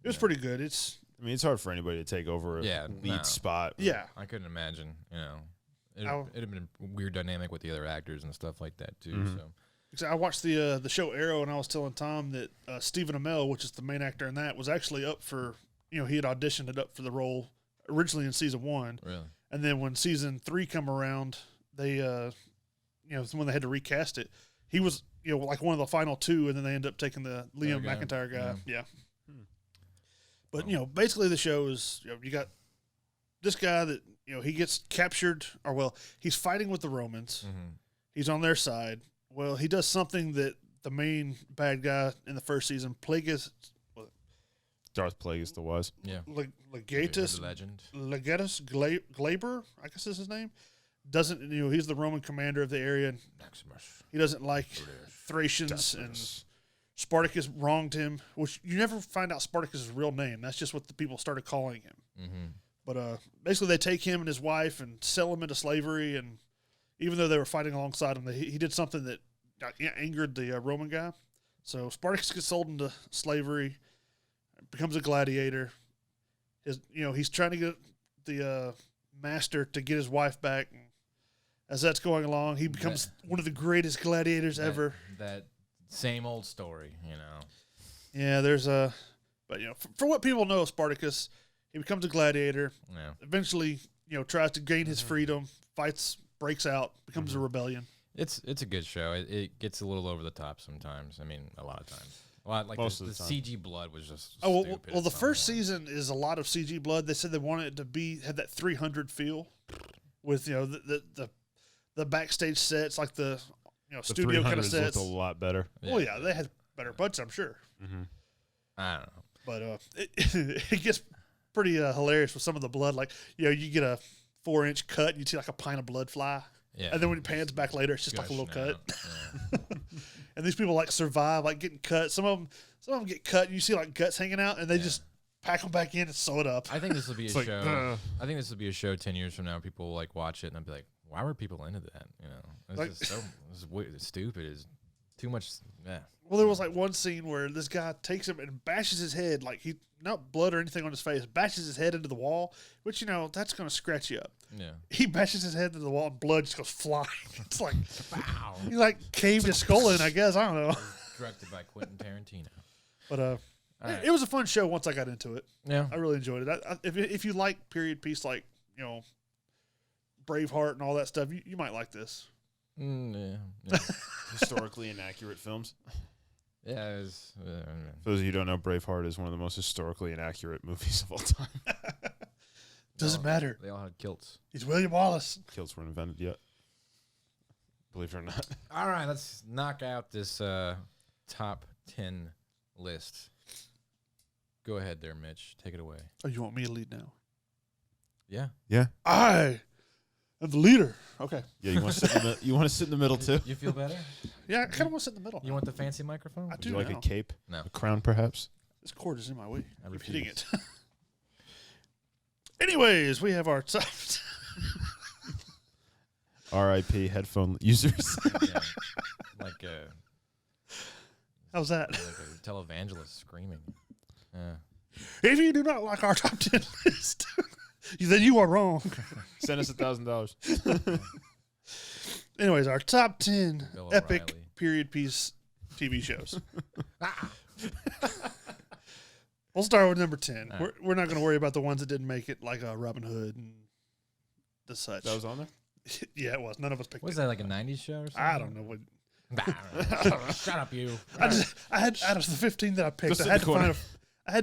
it was pretty good. I mean, it's hard for anybody to take over a lead no. spot. Yeah, I couldn't imagine. It'd I'll- have been a weird dynamic with the other actors and stuff like that too. Mhm. So I watched the show Arrow, and I was telling Tom that Stephen Amell, which is the main actor in that, was actually up for he had auditioned it up for the role originally in season 1, really, and then when season 3 come around, they when they had to recast it, he was like one of the final 2, and then they end up taking the Liam guy. McIntyre guy. Yeah. But Oh. basically the show is you got this guy that he gets captured, or he's fighting with the Romans. He's on their side. Well, he does something that the main bad guy in the first season, Darth Plagueis the Wise. Yeah. Legatus The legend. Glaber, I guess is his name. Doesn't he's the Roman commander of the area, and Maximus. he doesn't like Thracians, and Spartacus wronged him. Which you never find out Spartacus' real name. That's just what the people started calling him. Mm-hmm. But basically, they take him and his wife and sell him into slavery. And even though they were fighting alongside him, he did something that angered the Roman guy. So Spartacus gets sold into slavery, becomes a gladiator. He's trying to get the master to get his wife back. And as that's going along, he becomes one of the greatest gladiators ever. That same old story, Yeah, there's but for what people know of Spartacus, he becomes a gladiator. Yeah. Eventually, tries to gain his freedom, breaks out, becomes a rebellion. It's a good show. It gets a little over the top sometimes. I mean, a lot of times. Like Most the of the time. CG blood was just Well, stupid the at some first point. season is a lot of CG blood. They said they wanted it to have that 300 feel with the backstage sets, like the The studio kind of 300s sets. looked a lot better. Well, yeah, they had better budgets, I'm sure. Mm-hmm. I don't know. But it gets pretty hilarious with some of the blood. Like, you get a 4-inch cut and you see like a pint of blood fly. Yeah. And then when it pans back later, it's just like a little Gushing cut. out. Yeah. And these people survive getting cut. Some of them get cut and you see guts hanging out and they just pack them back in and sew it up. I think this will be a It's show. I think this will be a show 10 years from now. People will watch it and I'll be like, why were people into that? It's just it's weird, stupid. It's too much. Yeah. Well, there was one scene where this guy takes him and bashes his head, not blood or anything on his face, bashes his head into the wall, which, that's going to scratch you up. Yeah. He bashes his head into the wall and blood just goes flying. It's like, Wow. he caved his skull in, I guess. I don't know. Directed by Quentin Tarantino. But All right. it was a fun show once I got into it. Yeah. I really enjoyed it. If you like period piece, Braveheart and all that stuff, you might like this. Yeah. Historically inaccurate films. Yeah. It was, For those of you who don't know, Braveheart is one of the most historically inaccurate movies of all time. Doesn't matter. They all had kilts. He's William Wallace. Kilts weren't invented yet. Believe it or not. All right. Let's knock out this top 10 list. Go ahead there, Mitch. Take it away. Oh, you want me to lead now? Yeah. Yeah. I am the leader. Okay. Yeah, you want to sit in the middle too? You feel better? Yeah, I kind of want to sit in the middle. You want the fancy microphone? I Would do you like now. a cape? No. A crown, perhaps? This cord is in my way. I Keep hitting refuse. it. Anyways, we have our top. R.I.P. headphone users. Yeah. Like How's that? like a televangelist screaming. Yeah. If you do not like our top 10 list, then you are wrong. Send us $1,000. Anyways, our top 10 Bill epic O'Reilly. period piece TV shows. We'll start with number 10. All right. We're not going to worry about the ones that didn't make it, like Robin Hood and the such. That was on there? Yeah, it was. None of us picked Was it. that like a 90s show or something? I don't know what. Shut up, you. I had out of the 15 that I picked, Just I in had the to corner.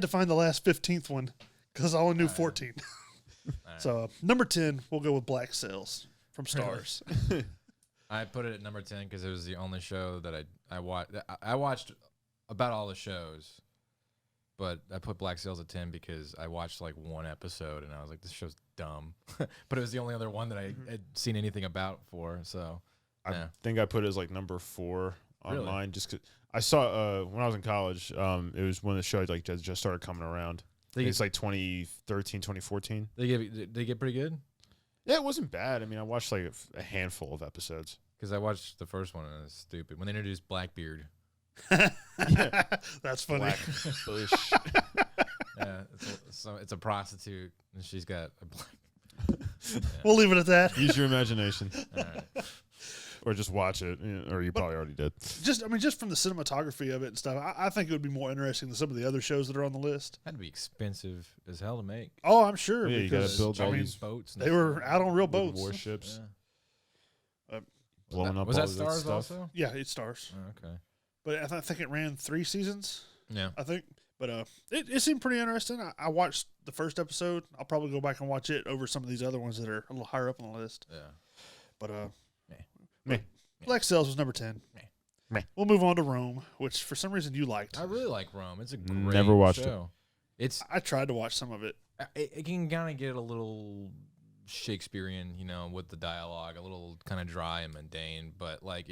find the last 15th one because I only knew 14. right. So number 10, we'll go with Black Sails from Stars. I put it at number 10 because it was the only show that I watched. I watched about all the shows, but I put Black Sails at 10 because I watched one episode and I was like, this show's dumb. But it was the only other one that I had seen anything about for. So I think I put it as number 4 on Really? mine just 'cause I saw when I was in college, it was when the show just started coming around. It's 2013, 2014. They get pretty good Yeah, it wasn't bad. I mean, I watched a handful of episodes. because I watched the first one and it was stupid when they introduced Blackbeard. That's funny. Black Bush. Yeah, it's a prostitute and she's got a black. We'll leave it at that. Use your imagination. All right. Or just watch it, or you probably already did. Just from the cinematography of it and stuff, I think it would be more interesting than some of the other shows that are on the list. That'd be expensive as hell to make. Oh, I'm sure. Yeah, you gotta because build all these boats. they were out on real boats. Warships, Yeah. blowing up Was all that that Stars stuff. also? Yeah, it stars. Oh, okay. But I think it ran 3 seasons, Yeah. I think. But it seemed pretty interesting. I watched the first episode. I'll probably go back and watch it over some of these other ones that are a little higher up on the list. Yeah. But Meh. Black Sails was number 10. Meh. We'll move on to Rome, which for some reason you liked. I really like Rome. It's a great Never watched it. show. I tried to watch some of it. It can kind of get a little Shakespearean, with the dialogue, a little kind of dry and mundane, but like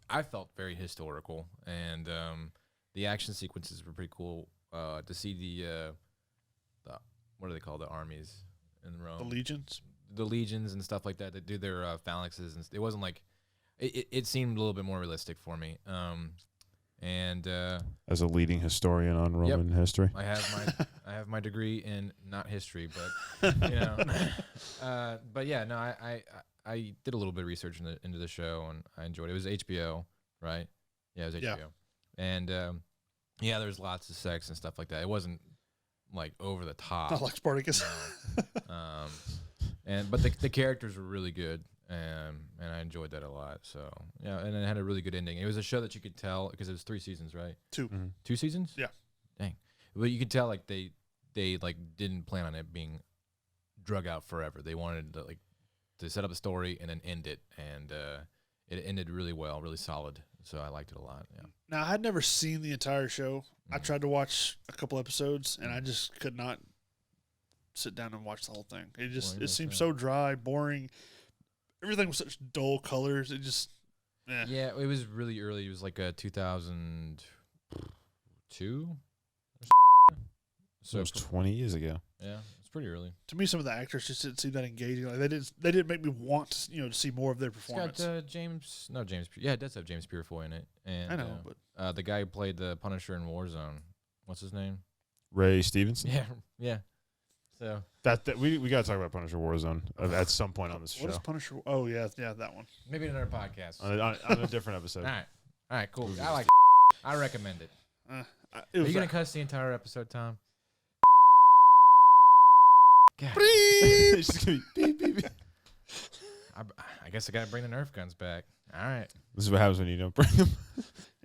I felt very historical, and the action sequences were pretty cool. To see the what do they call the armies in Rome? The legions and stuff like that that do their phalanxes, and it wasn't like it seemed a little bit more realistic for me. And as a leading historian on Roman history, I have my degree in not history, but but yeah, no, I did a little bit of research into the show, and I enjoyed it. It was HBO, right? Yeah, it was HBO, Yeah. and there's lots of sex and stuff like that. It wasn't like over the top, Not like Spartacus. no. But the characters were really good. And I enjoyed that a lot. So yeah, and it had a really good ending. It was a show that you could tell because it was 3 seasons, right? 2. Mm-hmm. 2 seasons? Yeah. Dang. But you could tell like they like didn't plan on it being drug out forever. They wanted to set up a story and then end it, and it ended really well, really solid. So I liked it a lot. Yeah. Now, I had never seen the entire show. I tried to watch a couple episodes, and I just could not sit down and watch the whole thing. It seemed so dry, boring. Everything was such dull colors. It just, Yeah, it was really early. It was like 2002. So it was 20 years ago. Yeah, it's pretty early. To me, some of the actors just didn't seem that engaging. Like they didn't make me want to see more of their performance. It's got Yeah, it does have James Purefoy in it. And I know, but the guy who played the Punisher in Warzone, what's his name? Ray Stevenson. Yeah. So That we got to talk about Punisher Warzone at some point on this show. what is Punisher? Oh yeah, that one. maybe another podcast. On a different episode. All right, cool. I like. I recommend it. It Are was you gonna cuss the entire episode, Tom? God. It's just gonna be beep, beep, beep. I guess I gotta bring the Nerf guns back. All right. This is what happens when you don't bring them.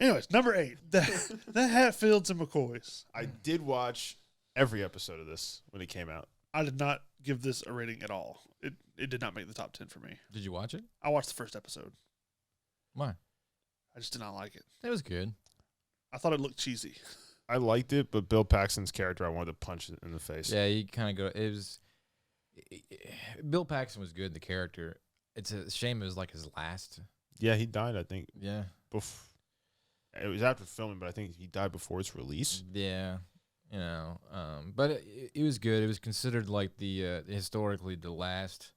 Anyways, number 8, the Hatfields and McCoys. I did watch every episode of this when it came out. I did not give this a rating at all. It did not make the top 10 for me. Did you watch it? I watched the first episode. Why? I just did not like it. It was good. I thought it looked cheesy. I liked it, but Bill Paxton's character, I wanted to punch it in the face. Yeah, you kind of go. It was. Bill Paxton was good. The character. It's a shame it was like his last. Yeah, he died, I think. Yeah. It was after filming, but I think he died before its release. Yeah. But it was good. It was considered like historically the last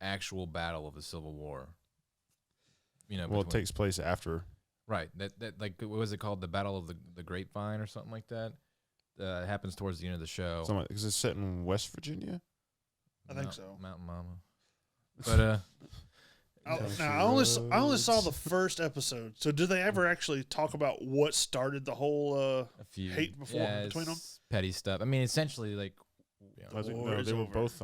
actual battle of the Civil War. Well, it takes place after. Right. That like what was it called? The Battle of the Grapevine or something like that. It happens towards the end of the show. Is it set in West Virginia? I think so. Mountain Mama. But I only saw the first episode. So did they ever actually talk about what started the whole a few hate between them? Petty stuff. I mean, essentially, like. I think War is they were over. both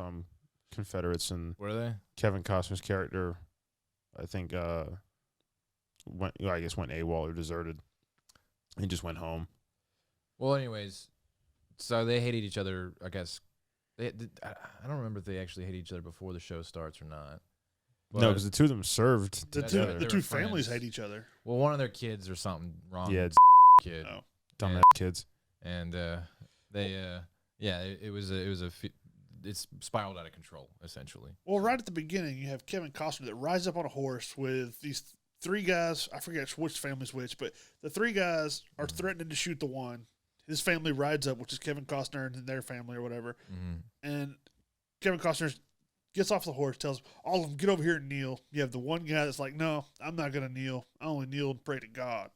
Confederates, and Were they? Kevin Costner's character, I think, went AWOL or deserted. He just went home. Well, anyways, so they hated each other. I guess I don't remember if they actually hated each other before the show starts or not. No, because the two of them served The together. two were families friends. hate each other. Well, one of their kids or something wrong. Yeah, with kid. Oh. Dumbass kids. And it's spiraled out of control essentially. Well, right at the beginning, you have Kevin Costner that rides up on a horse with these 3 guys. I forget which family's which, but the 3 guys are threatening to shoot the one. His family rides up, which is Kevin Costner and their family or whatever. Mm-hmm. And Kevin Costner gets off the horse, tells all of them, get over here and kneel. You have the one guy that's like, no, I'm not going to kneel. I only kneel and pray to God.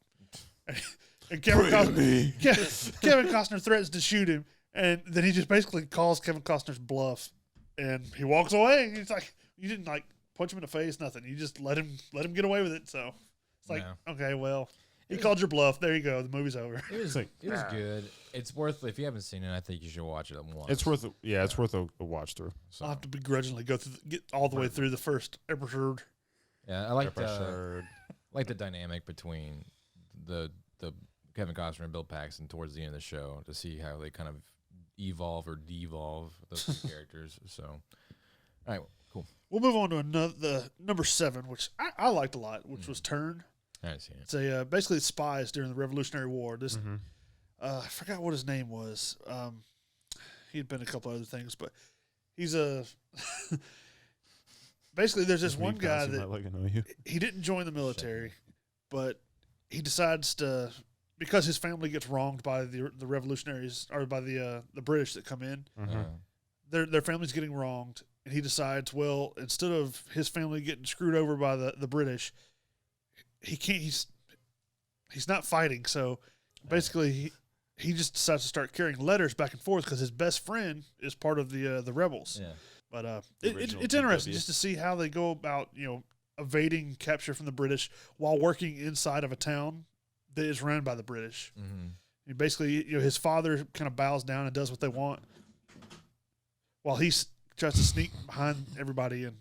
And Kevin Costner threatens to shoot him. And then he just basically calls Kevin Costner's bluff. And he walks away. He's like, you didn't like punch him in the face, nothing. You just let him get away with it. So it's like, okay, well, he called your bluff. There you go. The movie's over. It was good. It's worth, if you haven't seen it, I think you should watch it once. It's worth a watch through. So, I'll have to begrudgingly get all the way through the first episode. yeah, I like the dynamic between the Kevin Costner and Bill Paxton towards the end of the show to see how they kind of evolve or devolve those two characters. So, all right, cool. We'll move on to the number 7, which I liked a lot, which was Turn. I haven't seen it. It's basically spies during the Revolutionary War. This I forgot what his name was. he'd been a couple other things, but he's a basically there's this one guy that he didn't join the military, but he decides to, because his family gets wronged by the revolutionaries or by the British that come in. Their family's getting wronged, and he decides, well, instead of his family getting screwed over by the British, he's not fighting. So basically, he just decides to start carrying letters back and forth because his best friend is part of the rebels. Yeah. But it's interesting just to see how they go about evading capture from the British while working inside of a town that is run by the British. And basically, his father kind of bows down and does what they want, while he tries to sneak behind everybody and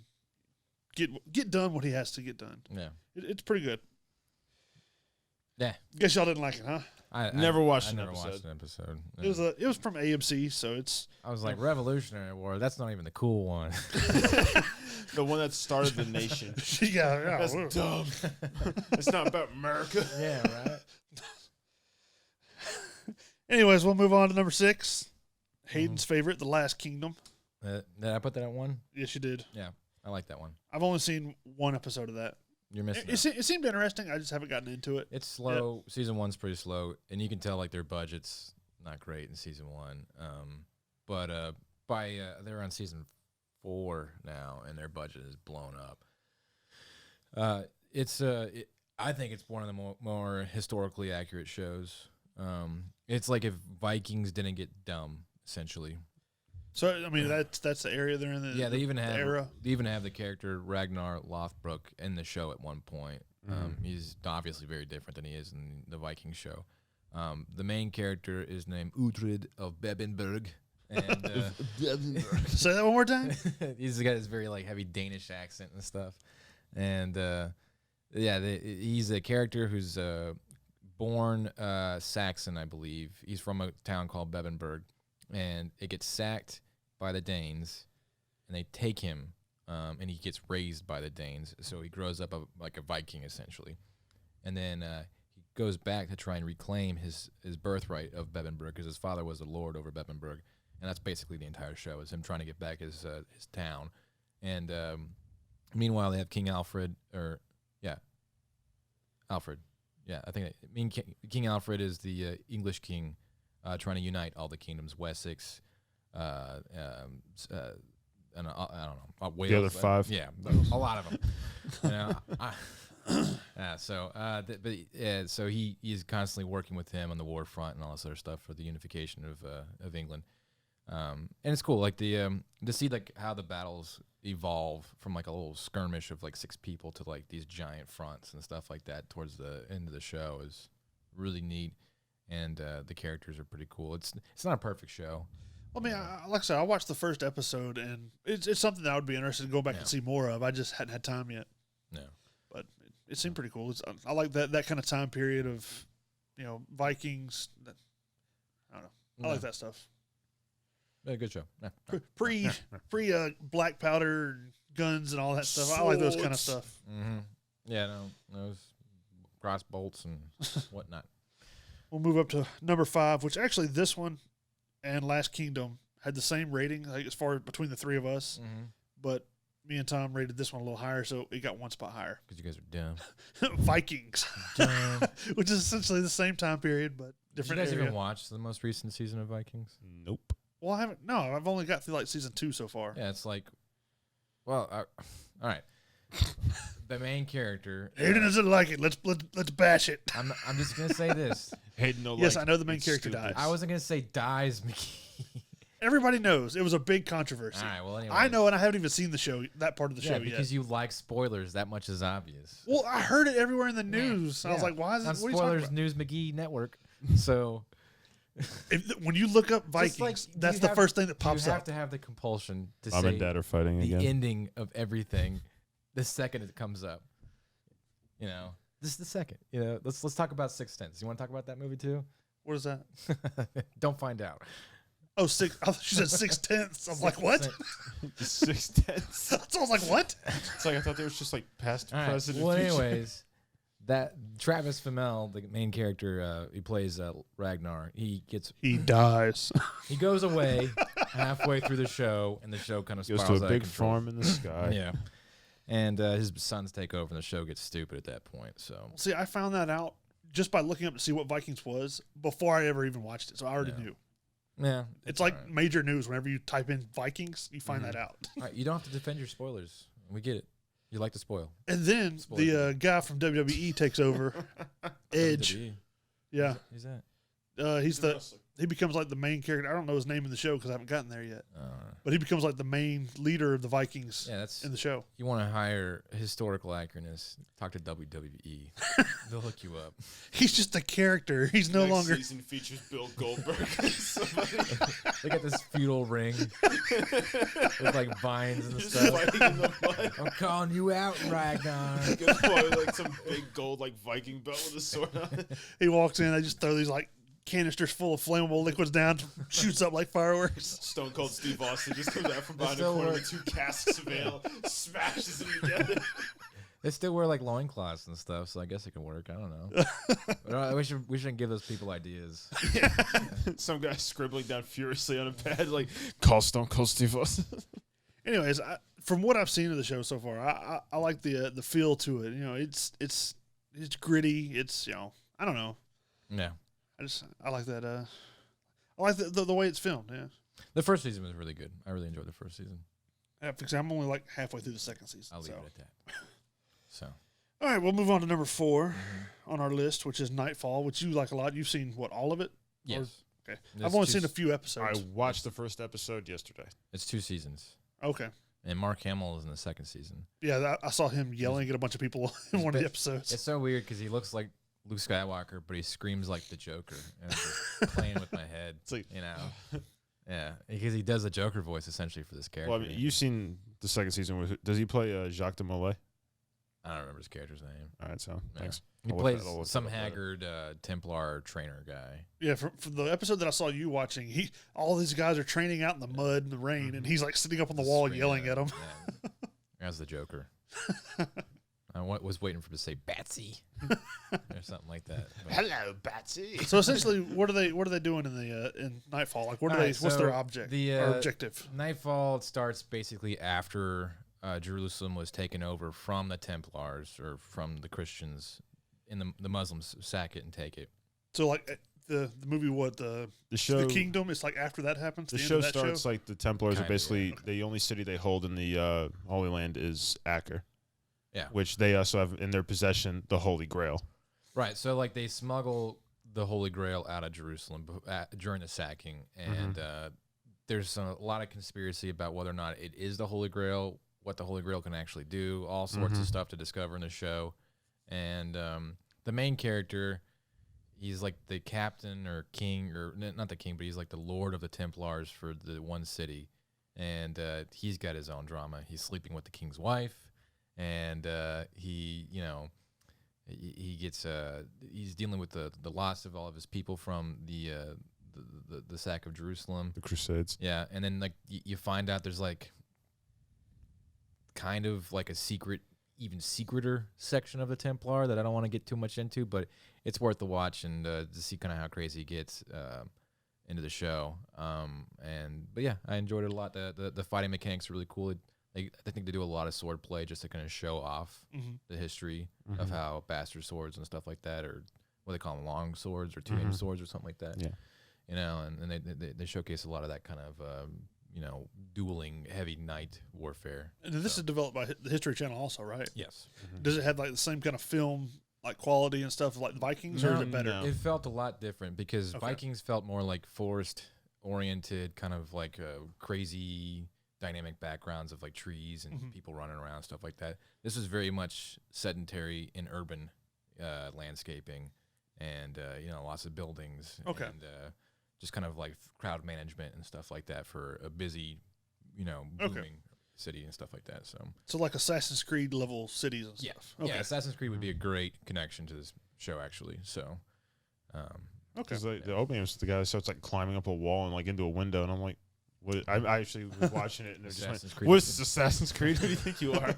get done what he has to get done. Yeah, it's pretty good. Yeah, guess y'all didn't like it, huh? I never watched an episode. Yeah. It was from AMC, so it's. I was like, Revolutionary War. That's not even the cool one. The one that started the nation. Yeah, that's dumb. It's not about America. Yeah, right. Anyways, we'll move on to number 6. Hayden's favorite, The Last Kingdom. Did I put that at 1? Yes, you did. Yeah, I like that one. I've only seen one episode of that. You're missing it seemed interesting. I just haven't gotten into it. It's slow. Yep. Season 1's pretty slow, and you can tell like their budget's not great in season 1. But they're on season 4 now, and their budget is blown up. I think it's one of the more historically accurate shows. It's like if Vikings didn't get dumb, essentially. So I mean that's the area they're in. They even have era. They even have the character Ragnar Lothbrok in the show at one point. He's obviously very different than he is in the Viking show. The main character is named Uhtred of Bebbanburg. And say that one more time. He's got this very like heavy Danish accent and stuff. And he's a character who's born Saxon, I believe. He's from a town called Bebbanburg, and it gets sacked by the Danes, and they take him, and he gets raised by the Danes. So he grows up like a Viking, essentially. And then he goes back to try and reclaim his birthright of Bebbanburg, because his father was a lord over Bebbanburg. And that's basically the entire show, is him trying to get back his town. And meanwhile, they have King Alfred, Alfred. Yeah, I think King Alfred is the English king trying to unite all the kingdoms, Wessex, and I don't know, Wales. The other 5. Yeah, a lot of them. So he's constantly working with him on the war front and all this other stuff for the unification of England. And it's cool, like to see like how the battles evolve from like a little skirmish of like 6 people to like these giant fronts and stuff like that towards the end of the show is really neat. And the characters are pretty cool. It's not a perfect show. I mean, like I said, I watched the first episode, and it's something that I would be interested in go back and see more of. I just hadn't had time yet. No, but it seemed pretty cool. I like that kind of time period of, Vikings. I don't know. I like that stuff. Yeah, good show. Yeah. Pre black powder and guns and all that stuff. I like those kind of stuff. Mm-hmm. Yeah, those cross bolts and whatnot. We'll move up to number 5, which actually this one and Last Kingdom had the same rating, like as far between the 3 of us. Mm-hmm. But me and Tom rated this one a little higher, so it got 1 spot higher. Because you guys are dumb. Vikings, dumb. Which is essentially the same time period, but different. Did you guys area. even watch the most recent season of Vikings? Nope. Well, I haven't. No, I've only got through like season 2 so far. Yeah, it's like, well, all right. The main character. Hayden doesn't like it. Let's bash it. I'm just gonna say this. Hayden, no. Yes, I know the main character dies. I wasn't gonna say dies, McKee. Everybody knows it was a big controversy. All right, well, anyway. I know, and I haven't even seen the show, that part of the show yet. Because you like spoilers. That much is obvious. Well, I heard it everywhere in the news. Yeah. I was like, why is it? On Spoilers News McGee Network. So. When you look up Vikings, that's the first thing that pops up. You have to have the compulsion to Mom say and Dad are fighting the again. ending of everything the second it comes up. This is the second. Let's talk about Sixth Sense. You want to talk about that movie too? What is that? Don't find out. Oh, six. I thought she said 6/10. I'm like, what? 6/10. So I was like, what? It's like I thought there was just like past All right. present. Well, future. anyways, that Travis Fimmel, the main character, he plays Ragnar. He dies. He goes away halfway through the show, and the show kind of Goes spirals to a out of big control. farm in the sky. Yeah, and his sons take over, and the show gets stupid at that point. So See, I found that out just by looking up to see what Vikings was before I ever even watched it. So I already knew. yeah, It's like all right. major news. Whenever you type in Vikings, you find that out. All right, you don't have to defend your spoilers. We get it. You like to spoil. And then Spoiler. the guy from WWE takes over, Edge. WWE. Yeah, Who's that? he becomes like the main character. I don't know his name in the show because I haven't gotten there yet. Uh, But he becomes like the main leader of the Vikings yeah, that's in the show. you want to hire historical accurateness. Talk to WWE. They'll hook you up. He's just a character. He's no longer. Season features Bill Goldberg. They got this feudal ring with like vines and Just stuff. fighting in the mud. I'm calling you out, Ragnar. He goes probably like some big gold like Viking belt with a sword on it. He walks in. They just throw these like canisters full of flammable liquids down, shoots up like fireworks. Stone Cold Steve Austin just comes out from behind a still corner work. with 2 casks of ale, smashes them together. They still wear like loincloths and stuff, so I guess it can work. I don't know. But, we shouldn't give those people ideas. Some guy scribbling down furiously on a pad like, call Stone Cold Steve Austin. Anyways, from what I've seen of the show so far, I like the feel to it. You know, it's gritty. It's, you know, I don't know. Yeah. I like that. I like the way it's filmed. Yeah. The first season was really good. I really enjoyed the first season. Because I'm only like halfway through the second season. I'll leave it at that. So. All right, we'll move on to number 4 on our list, which is Nightfall, which you like a lot. You've seen what, all of it? Yes. Okay. There's I've only two seen a s- few I episodes. watched the first episode yesterday. It's 2 seasons. Okay. And Mark Hamill is in the second season. Yeah, I saw him yelling at a bunch of people in one of the episodes. It's so weird because he looks like Luke Skywalker, but he screams like the Joker. And I'm just playing with my head, It's like, you know. Yeah, because he does the Joker voice essentially for this character. well, I mean, you've seen the second season. Does he play Jacques de Molay? I don't remember his character's name. All right, so Yeah. thanks. He I'll look plays that- I'll look some that up later. haggard Templar trainer guy. Yeah, from the episode that I saw you watching, all these guys are training out in the mud and the rain, and he's like sitting up on the wall Screaming yelling at them. Yeah. As the Joker. I was waiting for him to say Batsy or something like that. But- Hello, Batsy. So essentially, what are they doing in Nightfall? Like, Alright, what's their so object the, or objective? Nightfall starts basically after Jerusalem was taken over from the Templars or from the Christians, and the Muslims sack it and take it. So like the movie, what The show. the Kingdom? It's like after that happens. The end show of that starts like the Templars are Kinda, basically yeah. the only city they hold in the Holy Land is Acre. Yeah. Which they also have in their possession the Holy Grail. Right. So like they smuggle the Holy Grail out of Jerusalem during the sacking, and there's a lot of conspiracy about whether or not it is the Holy Grail, what the Holy Grail can actually do, all sorts of stuff to discover in the show. And the main character, he's like the captain or king, or not the king, but he's like the lord of the Templars for the one city. And he's got his own drama. He's sleeping with the king's wife, and he gets he's dealing with the loss of all of his people from the sack of Jerusalem. The Crusades. Yeah, and then like you find out there's like kind of like a secret, even secreter section of the Templar that I don't want to get too much into, but it's worth the watch and to see kind of how crazy it gets into the show. But yeah, I enjoyed it a lot. The fighting mechanics are really cool. I think they do a lot of sword play just to kind of show off the history of how bastard swords and stuff like that, or what they call them, long swords or two-handed swords or something like that. Yeah. You know, and they showcase a lot of that kind of dueling heavy knight warfare. And this is developed by the History Channel, also, right? Yes. Does it have like the same kind of film like quality and stuff like the Vikings, or is it better? No. It felt a lot different because Okay. Vikings felt more like forest-oriented, kind of like crazy dynamic backgrounds of like trees and people running around, stuff like that. This is very much sedentary and urban landscaping, and lots of buildings. Okay. And just kind of like crowd management and stuff like that for a busy, booming Okay. city and stuff like that. So So like Assassin's Creed level cities and yeah, stuff. Okay. yeah, Assassin's Creed would be a great connection to this show actually. So. Okay. Because like, the opening was the guy starts like climbing up a wall and like into a window, and I'm like, "What?" I actually was watching it, and they're just Assassin's like, Creed. "What is this, Assassin's Creed? Who do you think you are?"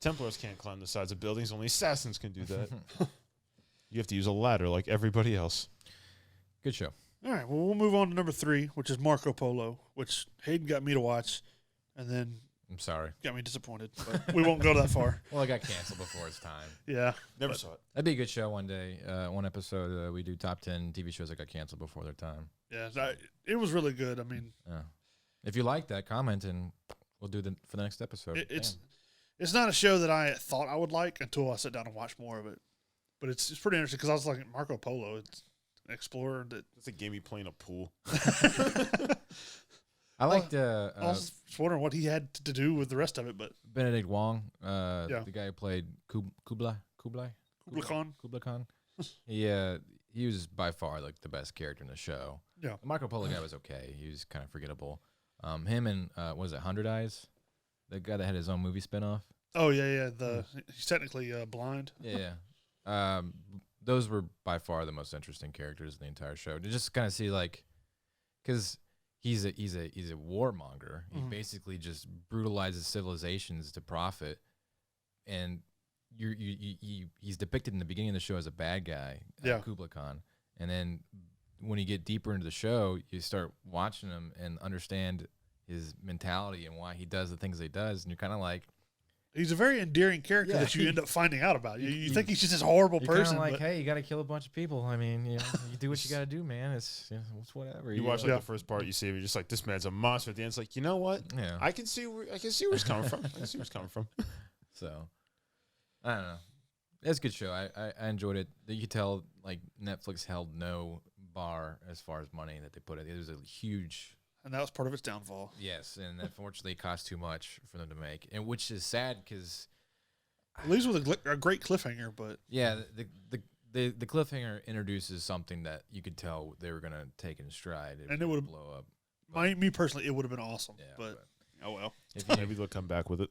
Templars can't climb the sides of buildings. Only assassins can do that. You have to use a ladder like everybody else. Good show. All right, well, we'll move on to number 3, which is Marco Polo, which Hayden got me to watch, and then I'm sorry. got me disappointed. But we won't go that far. Well, it got canceled before its time. Yeah. Never saw it. That'd be a good show one day. One episode, we do top 10 TV shows that got canceled before their time. Yeah, it was really good. I mean, If you like that, comment and we'll do for the next episode. it's not a show that I thought I would like until I sit down and watch more of it. But it's pretty interesting because I was like, Marco Polo, it's an explorer that. It's a game you play in a pool. I liked. I was just wondering what he had to do with the rest of it, but Benedict Wong, the guy who played Kublai Khan. He was by far like the best character in the show. Yeah, The Marco Polo guy was okay. He was kind of forgettable. Him and was it 100 Eyes, the guy that had his own movie spinoff. Oh yeah. He's technically blind. Yeah. Those were by far the most interesting characters in the entire show. To just kind of see because he's a warmonger. He basically just brutalizes civilizations to profit, and he's depicted in the beginning of the show as a bad guy, Kublai Khan, and then when you get deeper into the show, you start watching him and understand his mentality and why he does the things he does, and you're kind of like. He's a very endearing character that you end up finding out about. You think he's just this horrible person. You're like, hey, you got to kill a bunch of people. I mean, you do what you got to do, man. It's whatever. You watch the first part, you see him, you're just like, this man's a monster. At the end, it's like, you know what? Yeah. I can see where he's coming from. So, I don't know. It's a good show. I enjoyed it. You could tell like Netflix held no bar as far as money that they put in. It was a huge. And that was part of its downfall. Yes, and unfortunately, it cost too much for them to make, and which is sad because it leaves with a great cliffhanger. But yeah, the cliffhanger introduces something that you could tell they were gonna take in stride, and it would blow up. Me personally, it would have been awesome. Yeah, but oh well. Maybe they'll come back with it.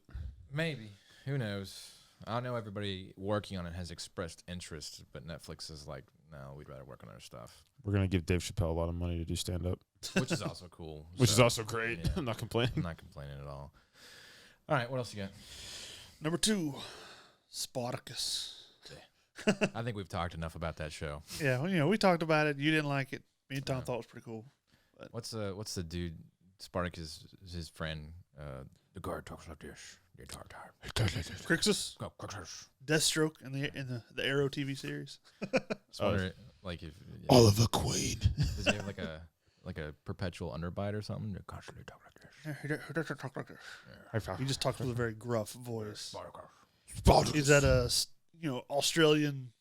Maybe, who knows? I know everybody working on it has expressed interest, but Netflix is like, no, we'd rather work on our stuff. We're going to give Dave Chappelle a lot of money to do stand-up. Which is also cool. Which is also great. Yeah. I'm not complaining. I'm not complaining at all. All right, what else you got? Number 2, Spartacus. I think we've talked enough about that show. Yeah, well, we talked about it. You didn't like it. Me and Tom thought it was pretty cool. But what's the dude? Spartacus is his friend. The guard talks like this the entire time. Crixus? Go, Crixus. Deathstroke in the Arrow TV series. Just wonder, like if Oliver Queen. Does he have like a perpetual underbite or something? They constantly talk like this. He doesn't talk like this. He just talks with a very gruff voice. Spartacus. He's at a Australian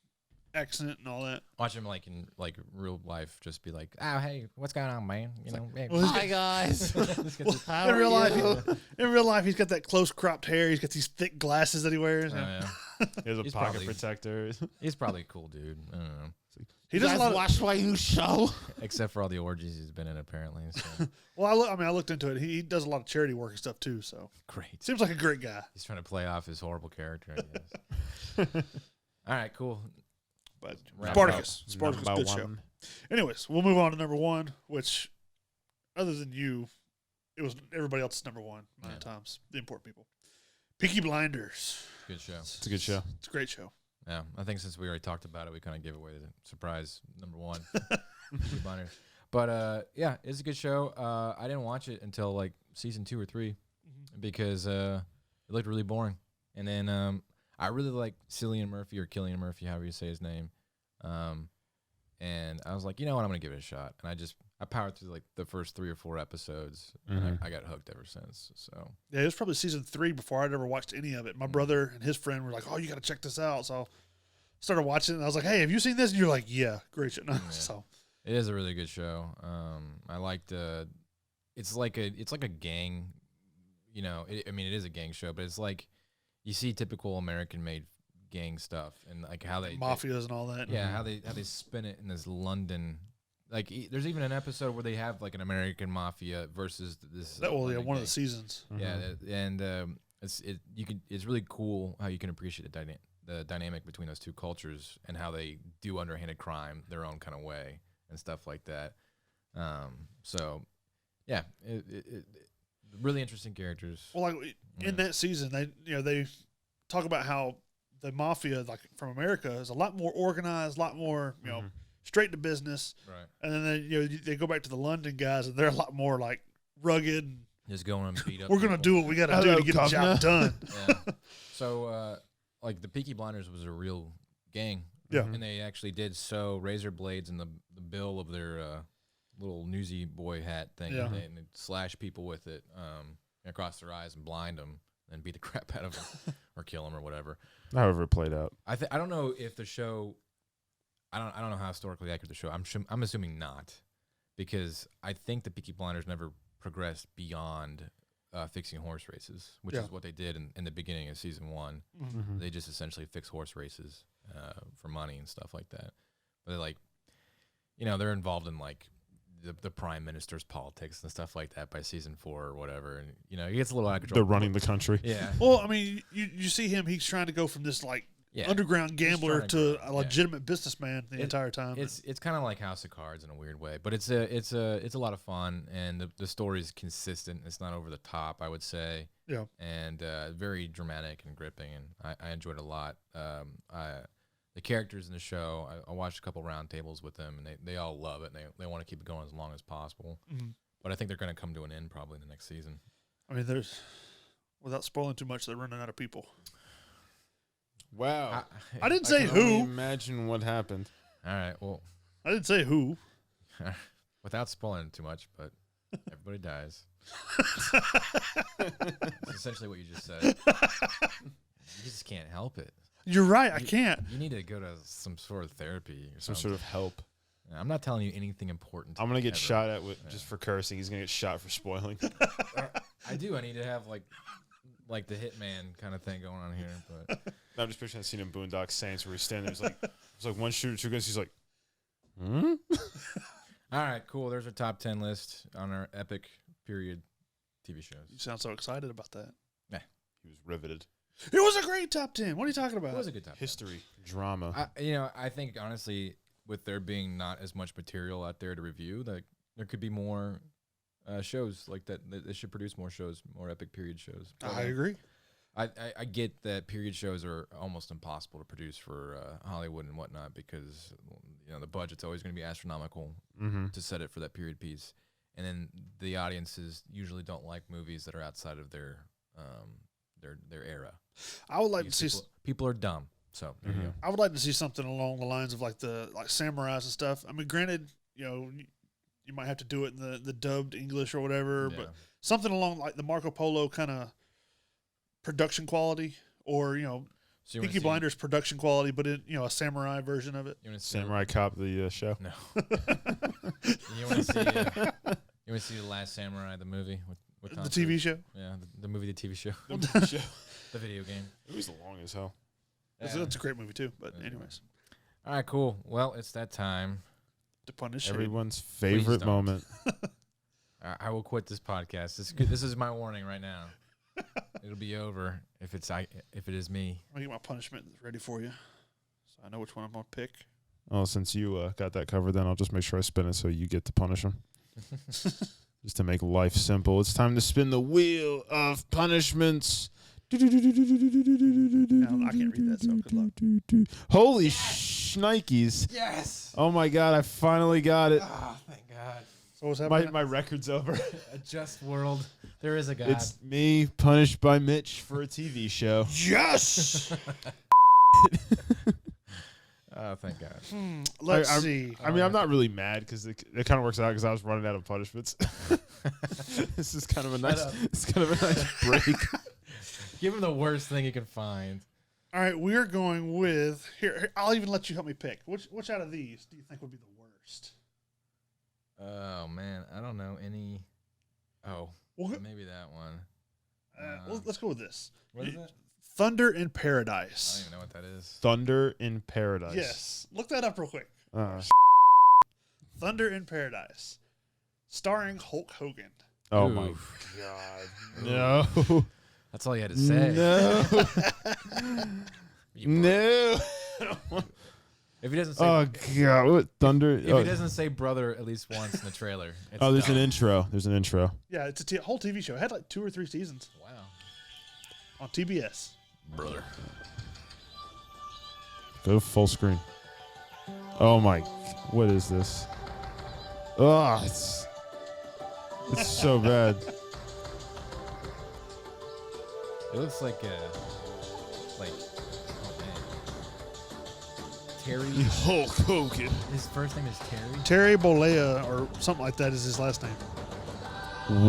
accent and all that. Watch him like in real life, just be like, "Oh, hey, what's going on, man? You know, hey, well, hi guys." In real life, he's got that close cropped hair. He's got these thick glasses that he wears. yeah. He has a He's pocket probably- protector. He's probably a cool dude. I don't know. He does a lot of, watch my new show. Except for all the orgies he's been in, apparently. So. well, I looked into it. He does a lot of charity work and stuff too. So Great. seems like a great guy. He's trying to play off his horrible character, I guess. All right, cool. But Wrap it Spartacus, Number good show. one. Anyways, we'll move on to number 1, which, other than you, it was everybody else's number 1 many times. The important people. Peaky Blinders. Good show. It's a good show. It's a great show. Yeah, I think since we already talked about it, we kind of gave away the surprise number 1. Peaky Blinders. But yeah, it's a good show. I didn't watch it until like season 2 or 3 because it looked really boring. And then I really like Cillian Murphy or Killian Murphy, however you say his name. And I was like, you know what, I'm gonna give it a shot. And I powered through like the first 3 or 4 episodes, and I got hooked ever since. So Yeah, it was probably season 3 before I'd ever watched any of it. My brother and his friend were like, "Oh, you got to check this out." So I started watching it, and I was like, "Hey, have you seen this?" And you're like, "Yeah, great show." So it is a really good show. I liked it's like a gang, I mean, it is a gang show, but it's like you see typical American-made gang stuff and like how they mafias and all that. Yeah, how they spin it in this London. Like, there's even an episode where they have like an American mafia versus this. One of gang. the seasons. Yeah, and it's really cool how you can appreciate the dynamic between those two cultures and how they do underhanded crime their own kind of way and stuff like that. So yeah, it really interesting characters. Well, like in that season, they talk about how the mafia, like from America, is a lot more organized, a lot more, you know, straight to business. Right. And then you know they go back to the London guys, and they're a lot more like rugged. And Just going and beat up. we're gonna do what we got to do to get the job done. Yeah. So, like the Peaky Blinders was a real gang. Yeah. And they actually did sew razor blades in the bill of their little newsy boy hat thing. Yeah. And they'd slash people with it across their eyes and blind them and beat the crap out of them or kill them or whatever. However it played out. I don't know if the show. I don't know how historically accurate the show. I'm assuming not, because I think the Peaky Blinders never progressed beyond fixing horse races, which is what they did in the beginning of season 1. Mm-hmm. They just essentially fix horse races for money and stuff like that. But they're like, you know, they're involved in like the prime minister's politics and stuff like that by season 4 or whatever, and you know, it gets a little out of control. They're running the country. Yeah. Well, I mean, you see him; he's trying to go from this like underground gambler to a legitimate businessman the entire time. It's kind of like House of Cards in a weird way, but it's a lot of fun, and the story's consistent. It's not over the top, I would say. Yeah. And very dramatic and gripping, and I enjoyed it a lot. The characters in the show, I watched a couple round tables with them, and they all love it, and they want to keep it going as long as possible. Mm-hmm. But I think they're going to come to an end probably in the next season. I mean, without spoiling too much, they're running out of people. Wow. I didn't say can only who. imagine what happened. All right, well, I didn't say who. without spoiling too much, but everybody dies. That's essentially what you just said. You just can't help it. You're right. I can't. You need to go to some sort of therapy or Some something. sort of help. I'm not telling you anything important. I'm going to get ever. shot at just for cursing. He's going to get shot for spoiling. I do. I need to have like the Hitman kind of thing going on here. But I'm just picturing that scene in Boondock Saints where he's standing there. There's like one shooter, 2 guns. He's like, hmm? All right, cool. There's our top 10 list on our epic period TV shows. You sound so excited about that. He was riveted. It was a great top 10. What are you talking about? It was a good top 10. History, drama. I think honestly, with there being not as much material out there to review, that there could be more shows like that. They should produce more shows, more epic period shows. But, I agree. I get that period shows are almost impossible to produce for Hollywood and whatnot because you know the budget's always going to be astronomical to set it for that period piece, and then the audiences usually don't like movies that are outside of their era. I would like to see people are dumb, so there you go. I would like to see something along the lines of like samurais and stuff. I mean, granted, you know, you might have to do it in the dubbed English or whatever, but something along like the Marco Polo kind of production quality, or you know, So Peaky Blinders production quality, but in a samurai version of it. Samurai Cop, the show. No. You want to see The Last Samurai, the movie with Tom The TV Cruise? show. Yeah, the movie, the TV show, the video game. It was long as hell. It's a great movie too. But anyways, all right, cool. Well, it's that time. to punish Everyone's favorite don't. moment. I will quit this podcast. This is my warning right now. It'll be over if it is me. I'm gonna get my punishment ready for you, so I know which one I'm gonna pick. Oh, since you got that covered, then I'll just make sure I spin it so you get to punish him. Just to make life simple. It's time to spin the wheel of punishments. I can't read that, so good luck. Holy shnikes. Yes. Oh my God, I finally got it. Oh, thank God. So what's happening? My record's over. A just world. There is a God. It's me punished by Mitch for a TV show. Yes. Oh, thank God. Let's see. I mean, I'm not really mad because it kind of works out because I was running out of punishments. This is kind of a nice break. Give him the worst thing he can find. All right, we're going with here. I'll even let you help me pick. Which out of these do you think would be the worst? Oh man, I don't know any. Oh, Well, maybe that one. well, let's go with this. What is it? Thunder in I don't Paradise. even know what that is. Thunder in Paradise. Yes, look that up real quick. Thunder in Paradise, starring Hulk Hogan. Oh Oof. my God. No. That's all you had to say. No. No. If he doesn't say, Oh God. What Thunder? if he doesn't say brother at least once in the trailer, it's There's dumb. an intro. There's an intro. Yeah, it's a whole TV show. It had like 2 or 3 seasons Wow. on TBS. brother. Go full screen. Oh my, what is this? Oh, it's so bad. It looks like oh man, Terry. Hulk Hogan. His first name is Terry. Terry Bollea or something like that is his last name.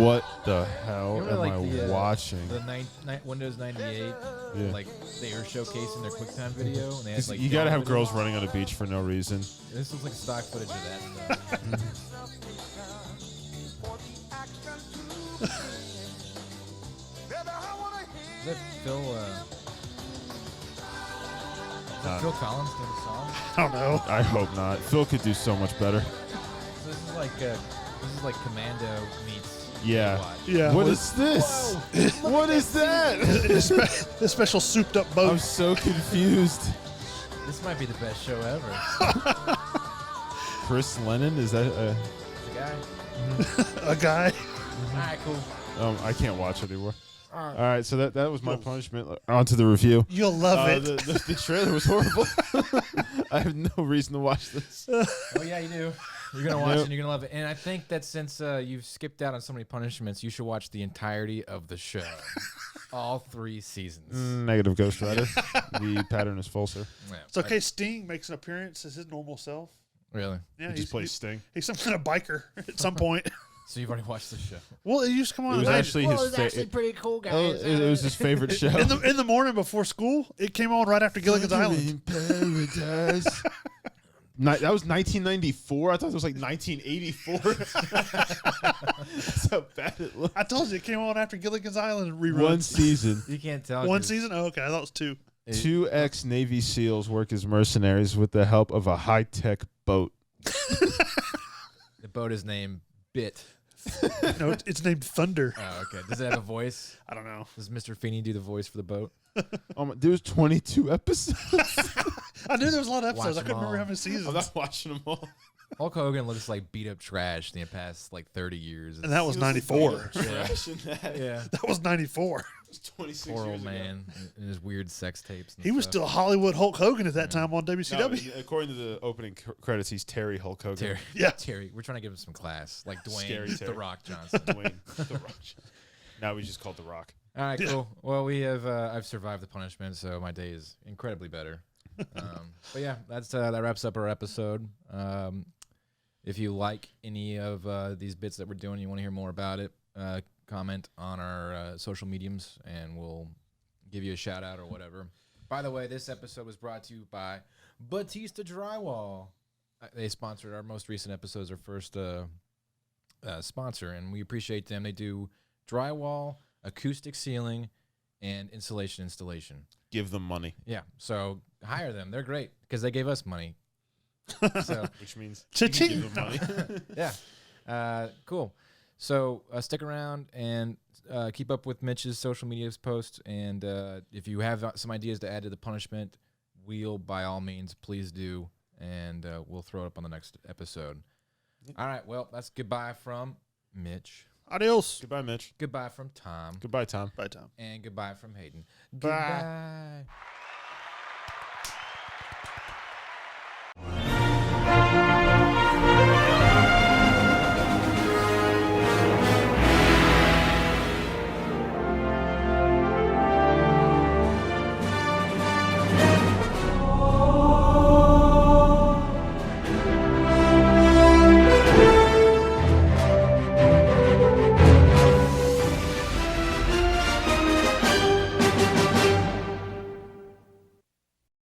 What the hell You am remember, like, I the, watching? The Windows 98, Yeah. like they were showcasing their QuickTime video, and they had 'Cause like you gotta demo have girls video. running on a beach for no reason. This looks like stock footage of that stuff. Is that Phil? Is that Phil Collins doing the song? I don't know. I hope not. Phil could do so much better. So this is like Commando meets Yeah. Baywatch. Yeah. What is this? What is that? This special souped up boat. I'm so confused. This might be the best show ever. Chris Lennon? Is that The guy. A guy. All right, cool. I can't watch anymore. All right. All right, so that was my punishment. On to the review. You'll love it. The trailer was horrible. I have no reason to watch this. Oh yeah, you do. You're gonna watch Nope. it and you're gonna love it. And I think that since you've skipped out on so many punishments, you should watch the entirety of the show, all 3 seasons. Negative Ghost Rider. The pattern is falser. Yeah, It's okay. Sting makes an appearance as his normal self. Really? Yeah, He just plays Sting. He's some kind of biker at some point. So you've already watched the show? Well, it used to come on. It was at night. actually his favorite. pretty cool, guys. Oh, it was his favorite show. in the morning before school. It came on right after Gilligan's Island. In paradise. That was 1994. I thought it was like 1984. That's how bad it looked. I told you it came on after Gilligan's Island reruns. One season. You can't tell. One 'cause season? Oh, okay. I thought it was 2. it- 2 ex-Navy SEALs work as mercenaries with the help of a high-tech boat. The boat is named Bit. No, it's named Thunder. Oh, okay. Does it have a voice? I don't know. Does Mr. Feeney do the voice for the boat? There was 22 episodes. I knew there was a lot of episodes. Watch I couldn't them remember all. how many seasons. I'm not watching them all. Hulk Hogan looks like beat up trash in the past like 30 years. And that was 94. Trash in that. yeah. That was 94. It's 26 Poor years old ago. man and his weird sex tapes. And He was stuff. still Hollywood Hulk Hogan at that time on No, WCW. according to the opening credits, he's Terry Hulk Hogan. Terry. Yeah. Terry. We're trying to give him some class, like Dwayne Scary The Terry. Rock Johnson. Dwayne The Rock. Now we just called The Rock. All right, Yeah. cool. Well, we have I've survived the punishment, so my day is incredibly better. But yeah, that wraps up our episode. If you like any of these bits that we're doing, you want to hear more about it, comment on our social mediums, and we'll give you a shout out or whatever. By the way, this episode was brought to you by Batista Drywall. They sponsored our most recent episodes, our first sponsor, and we appreciate them. They do drywall, acoustic ceiling, and insulation installation. Give them money. Yeah, so hire them. They're great because they gave us money. So Which means Cha-ching. give them money. yeah, cool. So stick around and keep up with Mitch's social media posts. And if you have some ideas to add to the punishment, we'll by all means please do, and we'll throw it up on the next episode. All right. Well, that's goodbye from Mitch. Adios. Goodbye, Mitch. Goodbye from Tom. Goodbye, Tom. Bye, Tom. And goodbye from Hayden. Bye. Goodbye.